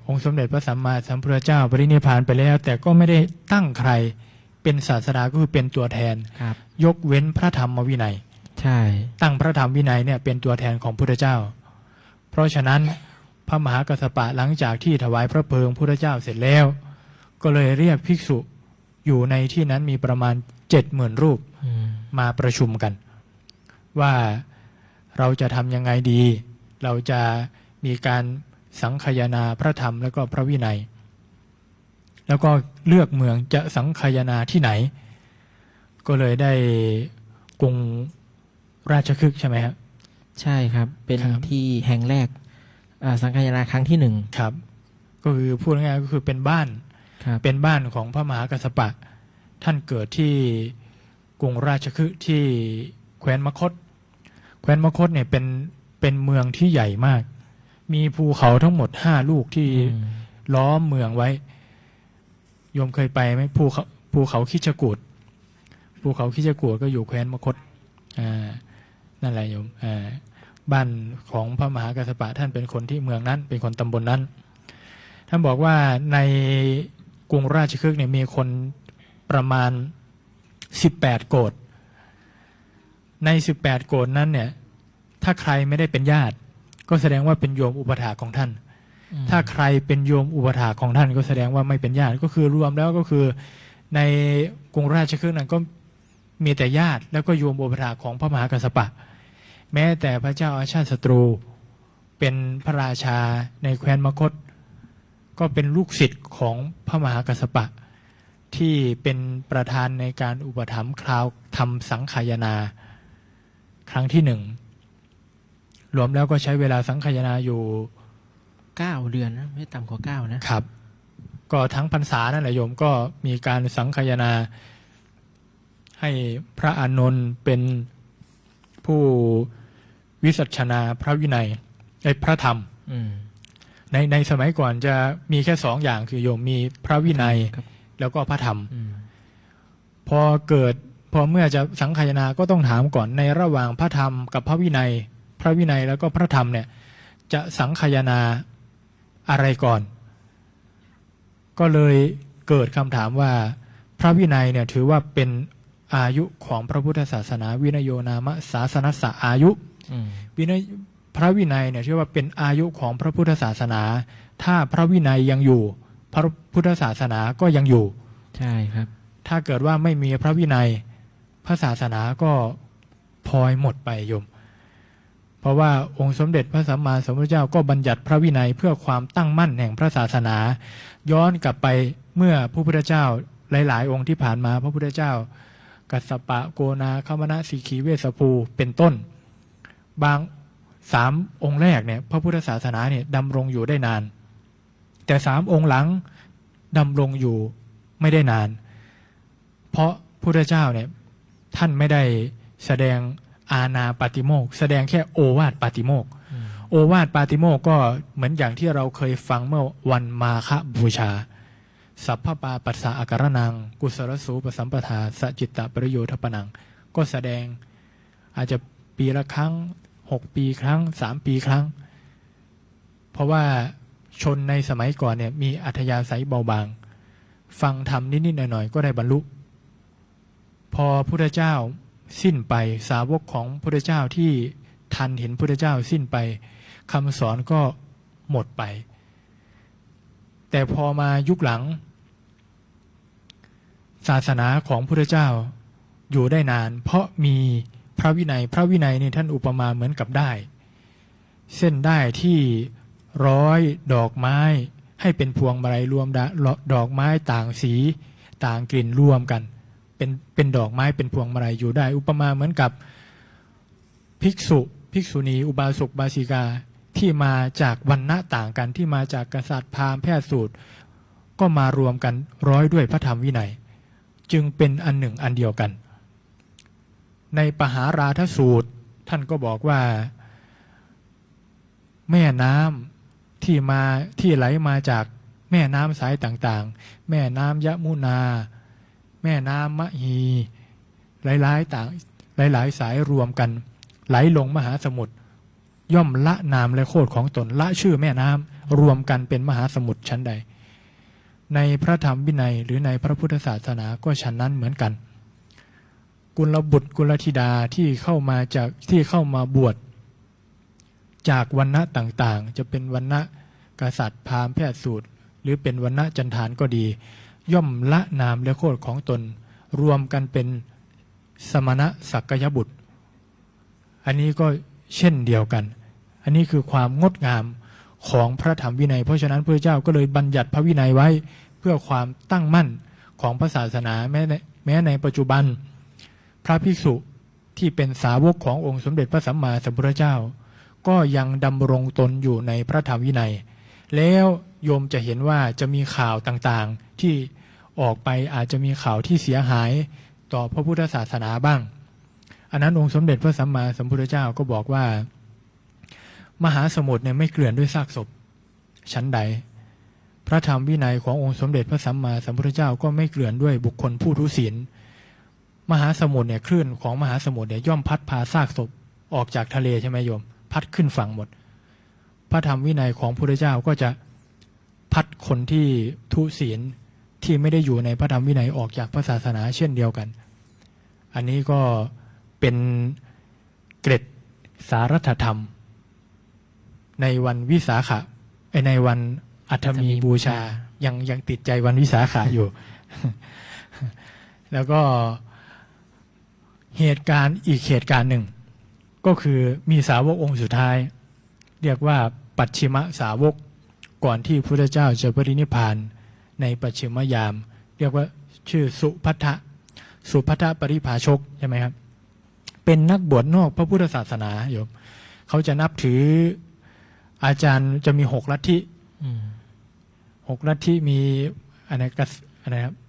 องค์สมเด็จพระสัมมาสัมพุทธเจ้าปรินิพพานไปแล้วแต่ก็ไม่ได้ตั้งใครเป็นศาสดาก็คือเป็นตัวแทนยกเว้นพระธรรมวินัยใช่ตั้งพระธรรมวินัยเนี่ยเป็นตัวแทนของพุทธเจ้าเพราะฉะนั้นพระมหากัสสปะหลังจากที่ถวายพระเพลิงพุทธเจ้าเสร็จแล้วก็เลยเรียกภิกษุอยู่ในที่นั้นมีประมาณ 70,000 รูปมาประชุมกันว่าเราจะทำยังไงดีเราจะมีการสังคายนาพระธรรมแล้วก็พระวินัยแล้วก็เลือกเมืองจะสังคายนาที่ไหนก็เลยได้กรุงราชคฤห์ใช่ไหมครับใช่ครับเป็นที่แห่งแรกสังคายนาครั้งที่1ครับก็คือพูดง่ายๆก็คือเป็นบ้านของพระมหากัสสปะ ท่านเกิดที่กรุงราชคฤห์ที่แคว้นมคธแคว้นมคธเนี่ยเป็นเมืองที่ใหญ่มาก มีภูเขาทั้งหมด5 ลูกที่ล้อมเมืองไว้โยมเคยไปไหมภูเขาคิชกูฏภูเขาคิชกูฏก็อยู่แคว้นมคธนั่นแหละโยมบ้านของพระมหากัสสปะท่านเป็นคนที่เมืองนั้นเป็นคนตำบลนั้นท่านบอกว่าในกรุงราชคฤห์เนี่ยมีคนประมาณ18 โกฏใน18 โกฏนั้นเนี่ยถ้าใครไม่ได้เป็นญาติก็แสดงว่าเป็นโยมอุปถากของท่านถ้าใครเป็นโยมอุปถากของท่านก็แสดงว่าไม่เป็นญาติก็คือรวมแล้วก็คือในกรุงราชคฤห์นั้นก็มีแต่ญาติแล้วก็โยมอุปถากของพระมหากัสสปะแม้แต่พระเจ้าอาชาติศัตรูเป็นพระราชาในแคว้นมคธก็เป็นลูกศิษย์ของพระมหากัสสปะที่เป็นประธานในการอุปถัมภ์คราวทำสังขายนาครั้งที่1รวมแล้วก็ใช้เวลาสังขายนาอยู่9 เดือนนะไม่ต่ำกว่า9นะครับก็ทั้งพรรษานั่นแหละโยมก็มีการสังขายนาให้พระอานนท์เป็นผู้วิสัชนาพระวินัยพระธรรมในสมัยก่อนจะมีแค่2 อย่างคือโยมมีพระวินัยแล้วก็พระธรรมพอเมื่อจะสังขายนาก็ต้องถามก่อนในระหว่างพระธรรมกับพระวินัยแล้วก็พระธรรมเนี่ยจะสังขายนาอะไรก่อนก็เลยเกิดคำถามว่าพระวินัยเนี่ยถือว่าเป็นอายุของพระพุทธศาสนาวินโยนามะศาสนสะอายุพระวินัยเนี่ยถือว่าเป็นอายุของพระพุทธศาสนาถ้าพระวินัยยังอยู่พระพุทธศาสนาก็ยังอยู่ใช่ครับถ้าเกิดว่าไม่มีพระวินัยพระศาสนาก็พลอยหมดไปโยมเพราะว่าองค์สมเด็จพระสัมมาสัมพุทธเจ้าก็บัญญัติพระวินัยเพื่อความตั้งมั่นแห่งพระศาสนาย้อนกลับไปเมื่อพระพุทธเจ้าหลายๆองค์ที่ผ่านมาพระพุทธเจ้ากัสสปะโกนาคมนะสีขีเวสภูเป็นต้นบาง3 องค์แรกเนี่ยพระพุทธศาสนาเนี่ยดำรงอยู่ได้นานแต่3 องค์หลังดำรงอยู่ไม่ได้นานเพราะพุทธเจ้าเนี่ยท่านไม่ได้แสดงอาณาปาติโมกข์แสดงแค่โอวาทปาติโมกข์โอวาทปาติโมกข์ก็เหมือนอย่างที่เราเคยฟังเมื่อวันมาฆบูชาสัพพปาปัสสะอาการนังกุศลสูปสัมปทาสจิตตประโยชน์ทัปนังก็แสดงอาจจะปีละครั้ง6 ปีครั้ง3 ปีครั้งเพราะว่าชนในสมัยก่อนเนี่ยมีอัธยาศัยเบาบางฟังธรรมนิดๆหน่อยๆก็ได้บรรลุพอพุทธเจ้าสิ้นไปสาวกของพุทธเจ้าที่ทันเห็นพุทธเจ้าสิ้นไปคำสอนก็หมดไปแต่พอมายุคหลังศาสนาของพุทธเจ้าอยู่ได้นานเพราะมีพระวินัยนี่ท่านอุปมาเหมือนกับได้เส้นได้ที่ร้อยดอกไม้ให้เป็นพวงมาลัยรวมดอกไม้ต่างสีต่างกลิ่นรวมกันเป็นดอกไม้เป็นพวงมาลัยอยู่ได้อุปมาเหมือนกับภิกษุณีอุบาสกบาสิกาที่มาจากวรรณะต่างกันที่มาจากกษัตริย์พราหมณ์แพทย์สูตรก็มารวมกันร้อยด้วยพระธรรมวินัยจึงเป็นอันหนึ่งอันเดียวกันในปหาราทสูตรท่านก็บอกว่าแม่น้ำที่ไหลมาจากแม่น้ำสายต่างๆแม่น้ำยมุนาแม่น้ำมหีหลายสายรวมกันไหลลงมหาสมุทรย่อมละนามและโคตรของตนละชื่อแม่น้ำรวมกันเป็นมหาสมุทรชั้นใดในพระธรรมวินัยหรือในพระพุทธศาสนาก็ฉันนั้นเหมือนกันกุลบุตรกุลธิดาที่เข้ามาบวชจากวรรณะต่างๆจะเป็นวรรณะกษัตริย์พราหมณ์แพทย์สูตรหรือเป็นวรรณะจันทานก็ดีย่อมละนามและโคตรของตนรวมกันเป็นสมณะสักยบุตรอันนี้ก็เช่นเดียวกันอันนี้คือความงดงามของพระธรรมวินัยเพราะฉะนั้นพระเจ้าก็เลยบัญญัติพระวินัยไว้เพื่อความตั้งมั่นของพระศาสนาแม้ในปัจจุบันพระภิกษุที่เป็นสาวกขององค์สมเด็จพระสัมมาสัมพุทธเจ้าก็ยังดำรงตนอยู่ในพระธรรมวินัยแล้วโยมจะเห็นว่าจะมีข่าวต่างๆที่ ออกไปอาจจะมีข่าวที่เสียหายต่อพระพุทธศาสนาบ้างอันนั้นองค์สมเด็จพระสัมมาสัมพุทธเจ้าก็บอกว่ามหาสมุทรเนี่ยไม่เกลื่อนด้วยซากศพชั้นใดพระธรรมวินัยขององค์สมเด็จพระสัมมาสัมพุทธเจ้าก็ไม่เกลื่อนด้วยบุคคลผู้ทุศีลมหาสมุทรเนี่ยคลื่นของมหาสมุทรเนี่ยย่อมพัดพาซากศพออกจากทะเลใช่ไหมโยมพัดขึ้นฝั่งหมดพระธรรมวินัยของพระพุทธเจ้าก็จะพัดคนที่ทุศีลที่ไม่ได้อยู่ในพระธรรมวินัยออกจากพระศาสนาเช่นเดียวกันอันนี้ก็เป็นเกร็ดสารัตธรรมในวันวิสาขะในวันอัฐมีบูชายังติดใจวันวิสาขะอยู่ แล้วก็เหตุการณ์อีกเหตุการณ์หนึ่งก็คือมีสาวกองค์สุดท้ายเรียกว่าปัจฉิมสาวกก่อนที่พระพุทธเจ้าจะปรินิพพานในปัจฉิมยามเรียกว่าชื่อสุภัททปริภาชกใช่ไหมครับเป็นนักบวชนอกพระพุทธศาสนาโยมเขาจะนับถืออาจารย์จะมี6 ลัทธิ6 ลัทธิมีอะไรครับ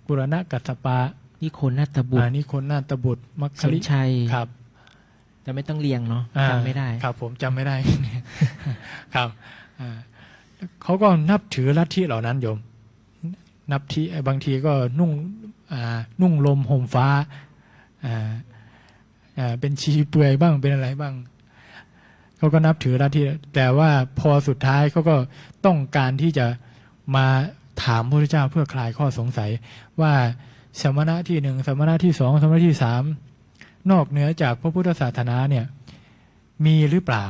ปุรณะกัสสปะนิโคนาตบุตรนิโคนาตบุตรมัคคลิชัยครับจะไม่ต้องเรียงเนาะจำไม่ได้ครับผมจำไม่ได้ ครับเขาก็นับถือลัทธิเหล่านั้นโยมนับที่บางทีก็นุ่งลมห่มฟ้าเป็นชีเปลือยบ้างเป็นอะไรบ้างเขาก็นับถือลัทธิแต่ว่าพอสุดท้ายเขาก็ต้องการที่จะมาถามพระพุทธเจ้าเพื่อคลายข้อสงสัยว่าสมณะที่1สมณะที่2สมณะที่3นอกเหนือจากพระพุทธศาสนาเนี่ยมีหรือเปล่า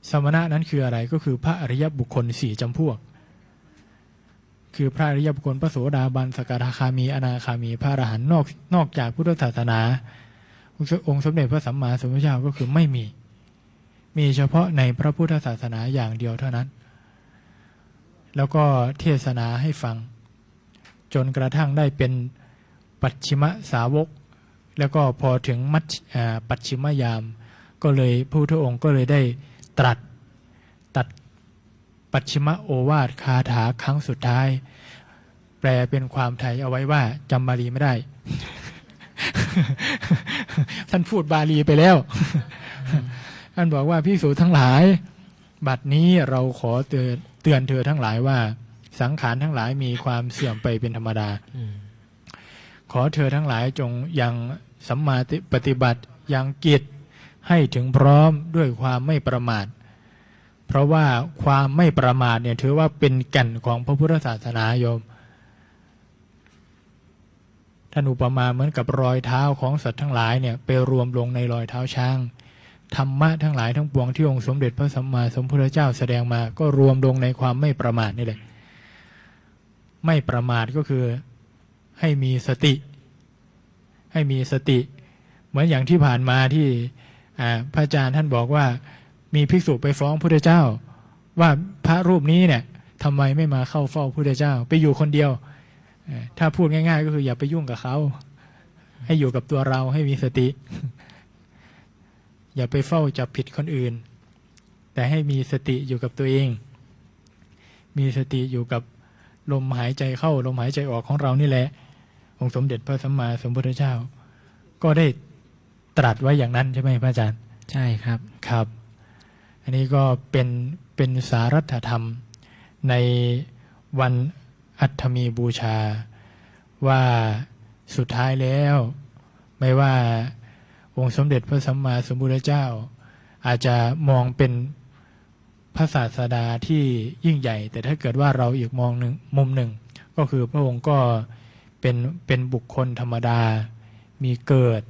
สมณะนั้นคืออะไรก็คือพระอริยบุคคล4 จำพวกคือพระอริยบุคคลพระโสดาบันสกทาคามีอนาคามีพระอรหันต์นอกจากพุทธศาสนาองค์สมเด็จพระสัมมาสัมพุทธเจ้าก็คือไม่มีเฉพาะในพระพุทธศาสนาอย่างเดียวเท่านั้นแล้วก็เทศนาให้ฟังจนกระทั่งได้เป็นปัจฉิมสาวกแล้วก็พอถึงปัจฉิมยามก็เลยพระพุทธองค์ก็เลยได้ตัดปัจฉิมโอวาทคาถาครั้งสุดท้ายแปลเป็นความไทยเอาไว้ว่าจำบาลีไม่ได้ ท่านพูดบาลีไปแล้ว ท่านบอกว่าภิกษุทั้งหลายบัดนี้เราขอเตือนเธอทั้งหลายว่าสังขารทั้งหลายมีความเสื่อมไปเป็นธรรมดาขอเธอทั้งหลายจงยังสัมมาปฏิบัติยังกิจให้ถึงพร้อมด้วยความไม่ประมาทเพราะว่าความไม่ประมาทเนี่ยถือว่าเป็นแก่นของพระพุทธศาสนาโยมท่านอุปมาเหมือนกับรอยเท้าของสัตว์ทั้งหลายเนี่ยไปรวมลงในรอยเท้าช้างธรรมะทั้งหลายทั้งปวงที่องค์สมเด็จพระสัมมาสัมพุทธเจ้าแสดงมาก็รวมลงในความไม่ประมาทนี่แหละไม่ประมาทก็คือให้มีสติเหมือนอย่างที่ผ่านมาที่พระอาจารย์ท่านบอกว่ามีภิกษุไปฟ้องพระพุทธเจ้าว่าพระรูปนี้เนี่ยทำไมไม่มาเข้าเฝ้าพระพุทธเจ้าไปอยู่คนเดียวถ้าพูดง่ายๆก็คืออย่าไปยุ่งกับเขาให้อยู่กับตัวเราให้มีสติ อย่าไปเฝ้าจับผิดคนอื่นแต่ให้มีสติอยู่กับตัวเองมีสติอยู่กับลมหายใจเข้าลมหายใจออกของเรานี่แหละองค์สมเด็จพระสัมมาสัมพุทธเจ้าก็ได้ตรัสไว้อย่างนั้นใช่ไหมพระอาจารย์ใช่ครับครับอันนี้ก็เป็นสารัตธรรมในวันอัฐมีบูชาว่าสุดท้ายแล้วไม่ว่าองค์สมเด็จพระสัมมาสัมพุทธเจ้าอาจจะมองเป็นพระศาสดาที่ยิ่งใหญ่แต่ถ้าเกิดว่าเราอีกมุมหนึ่งก็คือพระองค์ก็เป็นบุคคลธรรมดามีเกิด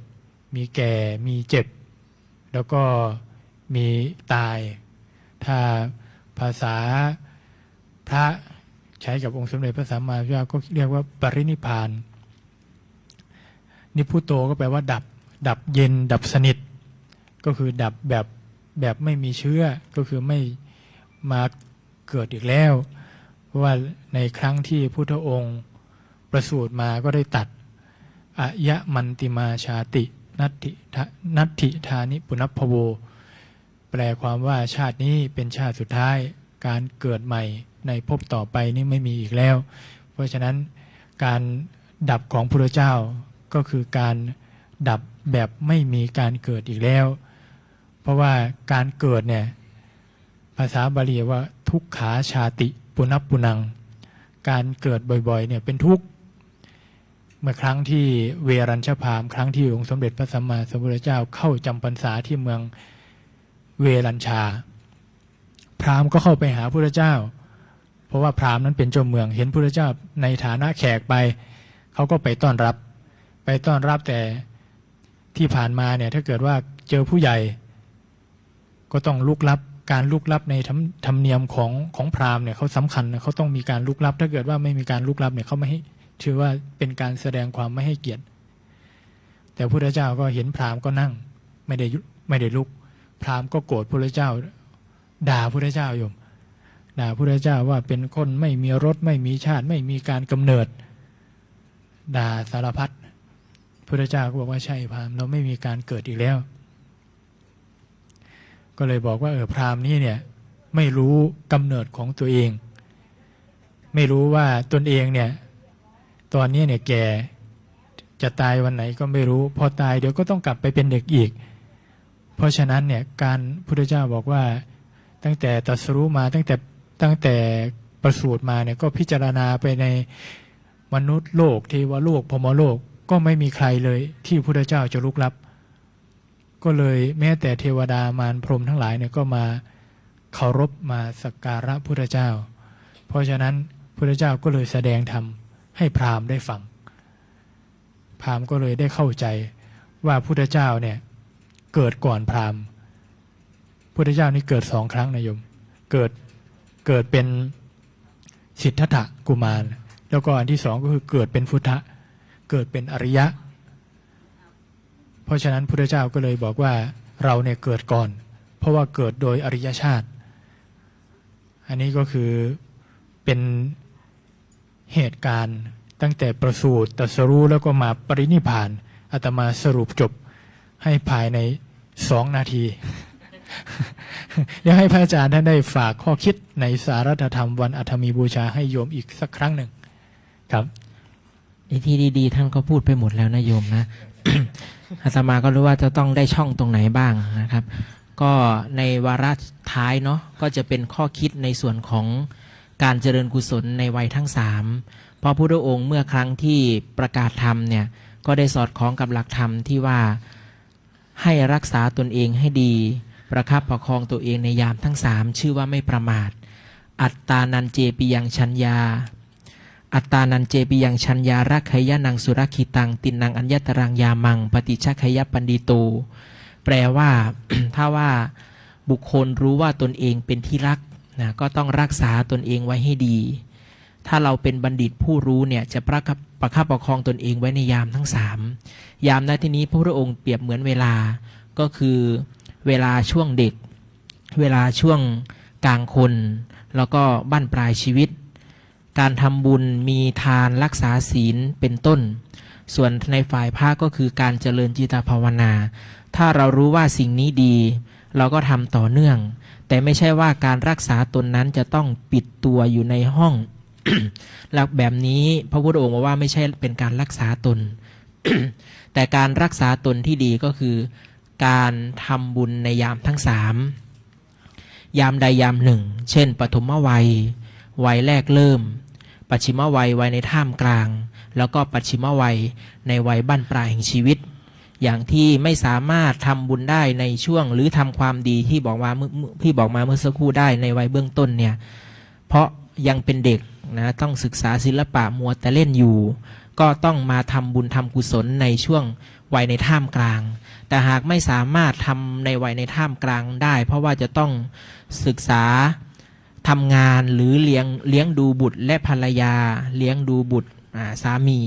มีแก่มีเจ็บแล้วก็มีตายถ้าภาษาพระใช้กับองค์สมเด็จพระสัมมาสัมพุทธเจ้าก็เรียกว่าปรินิพพานนิพพุโตก็แปลว่าดับเย็นดับสนิทก็คือดับแบบไม่มีเชื้อก็คือไม่มาเกิดอีกแล้วเพราะว่าในครั้งที่พุทธองค์ประสูติมาก็ได้ตัดอะยะมันติมาชาตินัตถิธานิปุณพโวแปลความว่าชาตินี้เป็นชาติสุดท้าย การเกิดใหม่ในภพต่อไปนี่ไม่มีอีกแล้วเพราะฉะนั้นการดับของพระเจ้าก็คือการดับแบบไม่มีการเกิดอีกแล้วเพราะว่าการเกิดเนี่ยภาษาบาลีว่าทุกขาชาติปุณพปุนังการเกิดบ่อยๆเนี่ยเป็นทุกข์เมื่อครั้งที่เวรัญชพามครั้งที่องค์สมเด็จพระสัมมาสัมพุทธเจ้าเข้าจำพรรษาที่เมืองเวรัญชาพราหมณ์ก็เข้าไปหาพระพุทธเจ้าเพราะว่าพราหมณ์นั้นเป็นเจ้าเมืองเห็นพระพุทธเจ้าในฐานะแขกไปเขาก็ไปต้อนรับแต่ที่ผ่านมาเนี่ยถ้าเกิดว่าเจอผู้ใหญ่ก็ต้องลุกลับการลุกลับในธรรมเนียมของพราหมณ์เนี่ยเขาสำคัญนะเขาต้องมีการลุกลับถ้าเกิดว่าไม่มีการลุกลับเนี่ยเขาไม่ให้ถือว่าเป็นการแสดงความไม่ให้เกียรติแต่พระพุทธเจ้าก็เห็นพราหมณ์ก็นั่งไม่ได้ลุกพราหมณ์ก็โกรธพระพุทธเจ้าด่าพระพุทธเจ้าโยมด่าพระพุทธเจ้าว่าเป็นคนไม่มีรสไม่มีชาติไม่มีการกำเนิดด่าสารพัดพระพุทธเจ้าก็บอกว่าใช่พราหมณ์เราไม่มีการเกิดอีกแล้วก็เลยบอกว่าพราหมณ์นี้เนี่ยไม่รู้กำเนิดของตัวเองไม่รู้ว่าตนเองเนี่ยตอนนี้เนี่ยแก่จะตายวันไหนก็ไม่รู้พอตายเดี๋ยวก็ต้องกลับไปเป็นเด็กอีกเพราะฉะนั้นเนี่ยการพุทธเจ้าบอกว่าตั้งแต่ตรัสรู้มาตั้งแต่ประสูติมาเนี่ยก็พิจารณาไปในมนุษย์โลกเทวโลกพรหมโลกก็ไม่มีใครเลยที่พุทธเจ้าจะลุกลับก็เลยแม้แต่เทวดามารพรหมทั้งหลายเนี่ยก็มาเคารพมาสักการะพุทธเจ้าเพราะฉะนั้นพุทธเจ้าก็เลยแสดงธรรมให้พราหมณ์ได้ฟังพราหมณ์ก็เลยได้เข้าใจว่าพุทธเจ้าเนี่ยเกิดก่อนพราหมณ์พุทธเจ้านี่เกิด2 ครั้งนะโยมเกิดเป็นสิทธัตถกุมารแล้วก็อันที่2ก็คือเกิดเป็นพุทธะเกิดเป็นอริยะเพราะฉะนั้นพุทธเจ้าก็เลยบอกว่าเราเนี่ยเกิดก่อนเพราะว่าเกิดโดยอริยชาติอันนี้ก็คือเป็นเหตุการณ์ตั้งแต่ประสูติตรัสรู้แล้วก็มาปรินิพพานอาตมาสรุปจบให้ภายใน2 นาที อยากให้พระอาจารย์ท่านได้ฝากข้อคิดในสารัตธรรมวันอัฐมีบูชาให้โยมอีกสักครั้งหนึ่งครับในที่ดีๆท่านก็พูดไปหมดแล้วนะโยมนะ อาตมาก็รู้ว่าจะต้องได้ช่องตรงไหนบ้างนะครับก็ในวาระท้ายเนาะก็จะเป็นข้อคิดในส่วนของการเจริญกุศลในวัยทั้ง3เพราะพระพุทธองค์เมื่อครั้งที่ประกาศธรรมเนี่ยก็ได้สอดคล้องกับหลักธรรมที่ว่าให้รักษาตนเองให้ดีประคับประคองตัวเองในยามทั้ง3ชื่อว่าไม่ประมาทอัตตานันเจปิยังชัญญาอัตตานันเจปิยังชัญญารักขยนังสุรคิตังตินังอัญญตรังยามังปฏิชัคขยปันดิโตแปลว่า ถ้าว่าบุคคลรู้ว่าตนเองเป็นที่รักนะก็ต้องรักษาตนเองไว้ให้ดีถ้าเราเป็นบัณฑิตผู้รู้เนี่ยจะประคับประคองตนเองไว้ในยามทั้ง3ยามในที่นี้พระพุทธองค์เปรียบเหมือนเวลาก็คือเวลาช่วงเด็กเวลาช่วงกลางคนแล้วก็บั้นปลายชีวิตการทำบุญมีทานรักษาศีลเป็นต้นส่วนในฝ่ายพระก็คือการเจริญจิตภาวนาถ้าเรารู้ว่าสิ่งนี้ดีเราก็ทำต่อเนื่องแต่ไม่ใช่ว่าการรักษาตนนั้นจะต้องปิดตัวอยู่ในห้อง หลักแบบนี้พระพุทธองค์บอกว่าไม่ใช่เป็นการรักษาตน แต่การรักษาตนที่ดีก็คือการทำบุญในยามทั้ง3ยามใดยามหนึ่งเช่นปฐมวัยวัยแรกเริ่มปัจฉิมวัยวัยในท่ามกลางแล้วก็ปัจฉิมวัยในวัยบั้นปลายแห่งชีวิตอย่างที่ไม่สามารถทำบุญได้ในช่วงหรือทำความดีที่บอกมาเมื่อสักครู่ได้ในวัยเบื้องต้นเนี่ยเพราะยังเป็นเด็กนะต้องศึกษาศิลปะมัวแต่เล่นอยู่ก็ต้องมาทำบุญทำกุศลในช่วงวัยในท่ามกลางแต่หากไม่สามารถทำในวัยในท่ามกลางได้เพราะว่าจะต้องศึกษาทำงานหรือเลี้ยงดูบุตรและภรรยาเลี้ยงดูบุตรสามี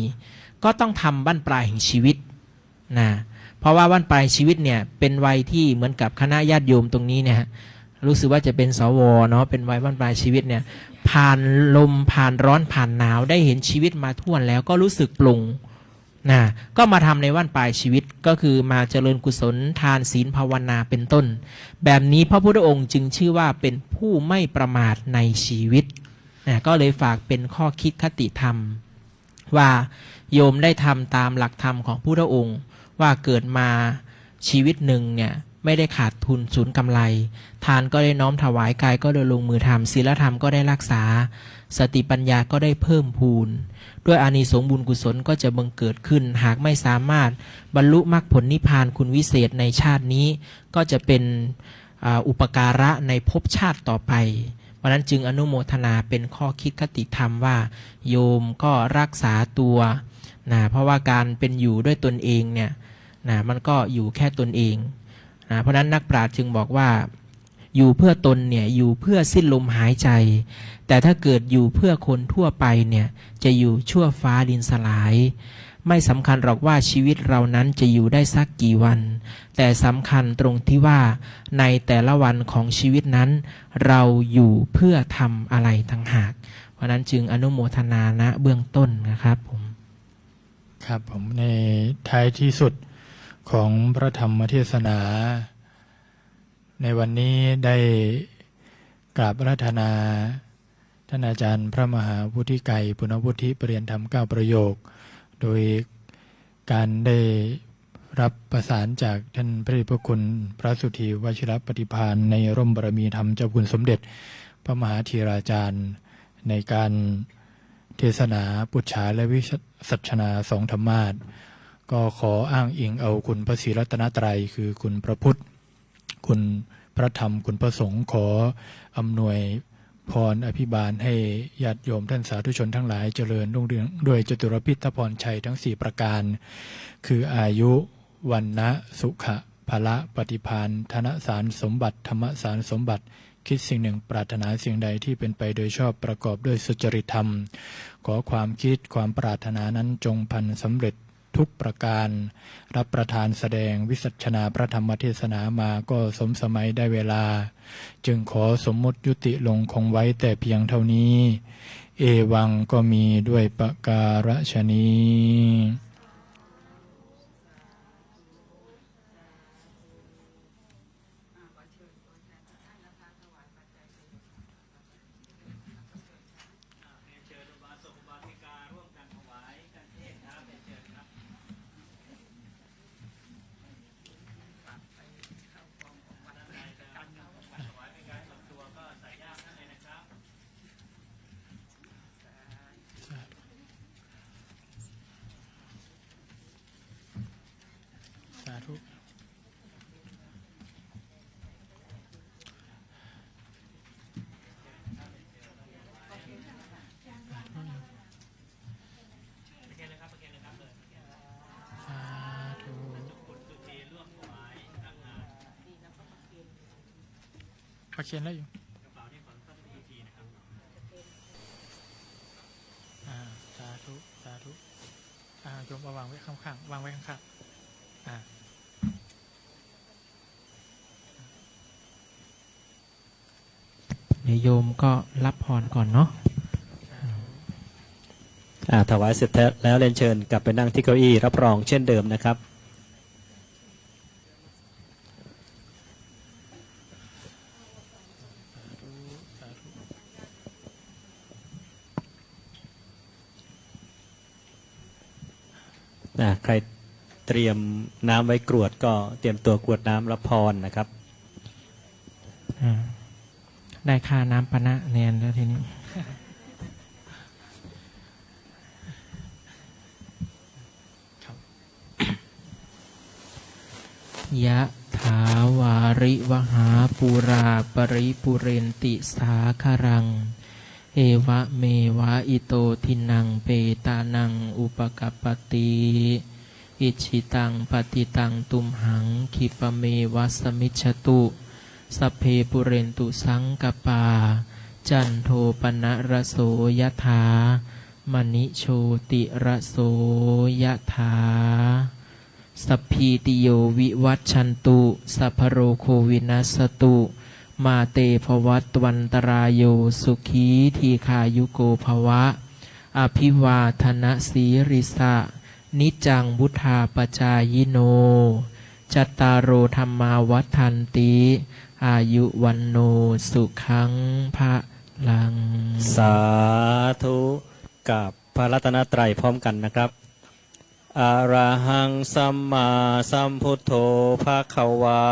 ก็ต้องทำบั้นปลายแห่งชีวิตนะเพราะว่าบั้นปลายชีวิตเนี่ยเป็นวัยที่เหมือนกับคณะญาติโยมตรงนี้เนี่ยรู้สึกว่าจะเป็นสวเนาะเป็นวัยบั้นปลายชีวิตเนี่ยผ่านลมผ่านร้อนผ่านหนาวได้เห็นชีวิตมาทั่วแล้วก็รู้สึกปลง นะก็มาทำในวันปลายชีวิตก็คือมาเจริญกุศลทานศีลภาวนาเป็นต้นแบบนี้พระพุทธองค์จึงชื่อว่าเป็นผู้ไม่ประมาทในชีวิตนะก็เลยฝากเป็นข้อคิดคติธรรมว่าโยมได้ทำตามหลักธรรมของพุทธองค์ว่าเกิดมาชีวิตหนึ่งเนี่ยไม่ได้ขาดทุนสูญกำไรทานก็ได้น้อมถวายกายก็ได้ลงมือทำศีลธรรมก็ได้รักษาสติปัญญาก็ได้เพิ่มพูนด้วยอานิสงส์บุญกุศลก็จะบังเกิดขึ้นหากไม่สามารถบรรลุมรรคผลนิพพานคุณวิเศษในชาตินี้ก็จะเป็นอุปการะในภพชาติต่อไปเพราะนั้นจึงอนุโมทนาเป็นข้อคิดคติธรรมว่าโยมก็รักษาตัวนะเพราะว่าการเป็นอยู่ด้วยตนเองเนี่ยนะมันก็อยู่แค่ตนเองนะเพราะนั้นนักปราชญ์จึงบอกว่าอยู่เพื่อตนเนี่ยอยู่เพื่อสิ้นลมหายใจแต่ถ้าเกิดอยู่เพื่อคนทั่วไปเนี่ยจะอยู่ชั่วฟ้าดินสลายไม่สำคัญหรอกว่าชีวิตเรานั้นจะอยู่ได้สักกี่วันแต่สำคัญตรงที่ว่าในแต่ละวันของชีวิตนั้นเราอยู่เพื่อทำอะไรต่างหากเพราะนั้นจึงอนุโมทนาณเบื้องต้นนะครับผมครับผมในท้ายที่สุดของพระธรรมเทศนาในวันนี้ได้กราบอาราธนาท่านอาจารย์พระมหาวุฒิไกรปุณวุฒิปรริยนธรรม9ประโยคโดยการได้รับประสานจากท่านพระเดชพระคุณพระสุธีวชิรปฏิภาณในร่มบารมีธรรมเจ้าคุณสมเด็จพระมหาธีราจารย์ในการเทศนาปุจฉาและวิสัชนาสองธรรมาสก็ขออ้างอิงเอาคุณพระศรีรัตนตรัยคือคุณพระพุทธคุณพระธรรมคุณพระสงฆ์ขออำนวยพรอภิบาลให้ญาติโยมท่านสาธุชนทั้งหลายเจริญรุ่งเรืองด้วยจตุรพิธพรชัยทั้ง4ประการคืออายุวันนะสุขะพละปฏิภาณธนสารสมบัติธรรมสารสมบัติคิดสิ่งหนึ่งปรารถนาสิ่งใดที่เป็นไปโดยชอบประกอบด้วยสุจริตธรรมขอความคิดความปรารถนานั้นจงพันสำเร็จทุกประการรับประทานแสดงวิสัชนาพระธรรมเทศนามาก็สมสมัยได้เวลาจึงขอสมมุติยุติลงคงไว้แต่เพียงเท่านี้เอวังก็มีด้วยประการฉนี้สาธุประเคนแล้วอยู่สาธุสาธุโยมเอาวางไว้ข้างๆวางไว้ข้างๆเดี๋ยวโยมก็รับพรก่อนเนาะถวายเสร็จแล้วเรียนเชิญกลับไปนั่งที่เก้าอี้รับรองเช่นเดิมนะครับใครเตรียมน้ำไว้กรวดก็เตรียมตัวกรวดน้ำรับพรนะครับได้ค่าน้ำปะนะแนนแล้วทีนี้ยะถาวาริวหาปูราปริปุเรนติสาคารังเอวะเมวะอิโตทินังเปตานังอุปกัปปติอิชิตังปฏิตังตุมหังคิปะเมวะสมิจฉตุสัพเพปุเรนตุสังกปาจันโทปนะระโสยถามณิโชติระโสยถาสัพพีติโยวิวัชชันตุสัพพโรโควินัสตุมาเตภวัตวันตรายโยสุขีทีคายุโกภวะอภิวาทนะสีริสะ นิจจังบุธาปจายโนจัตตารโอธรรมาวัฏันติอายุวันโนสุขังภะลัง สาธุกับพระรัตนตรัยพร้อมกันนะครับอะระหังสัมมาสัมพุทโธภะคะวา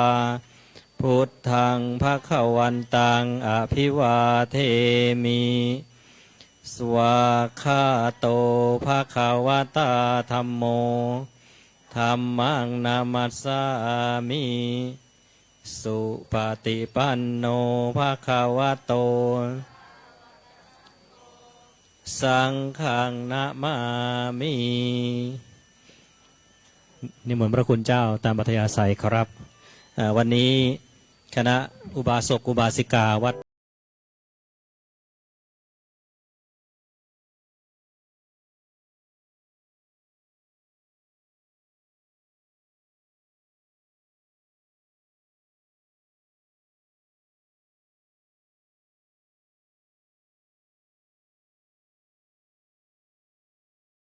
พุทธังภะคะวันตังอภิวาเทมิสวากขาโตภะคะวะตาธัมโมธัมมังนามัสสามิสุปฏิปันโนภะคะวะโตสังฆังนะมามินิมนต์พระคุณเจ้าตามอัธยาศัยครับวันนี้คณะอุบาสกอุบาสิกาวัด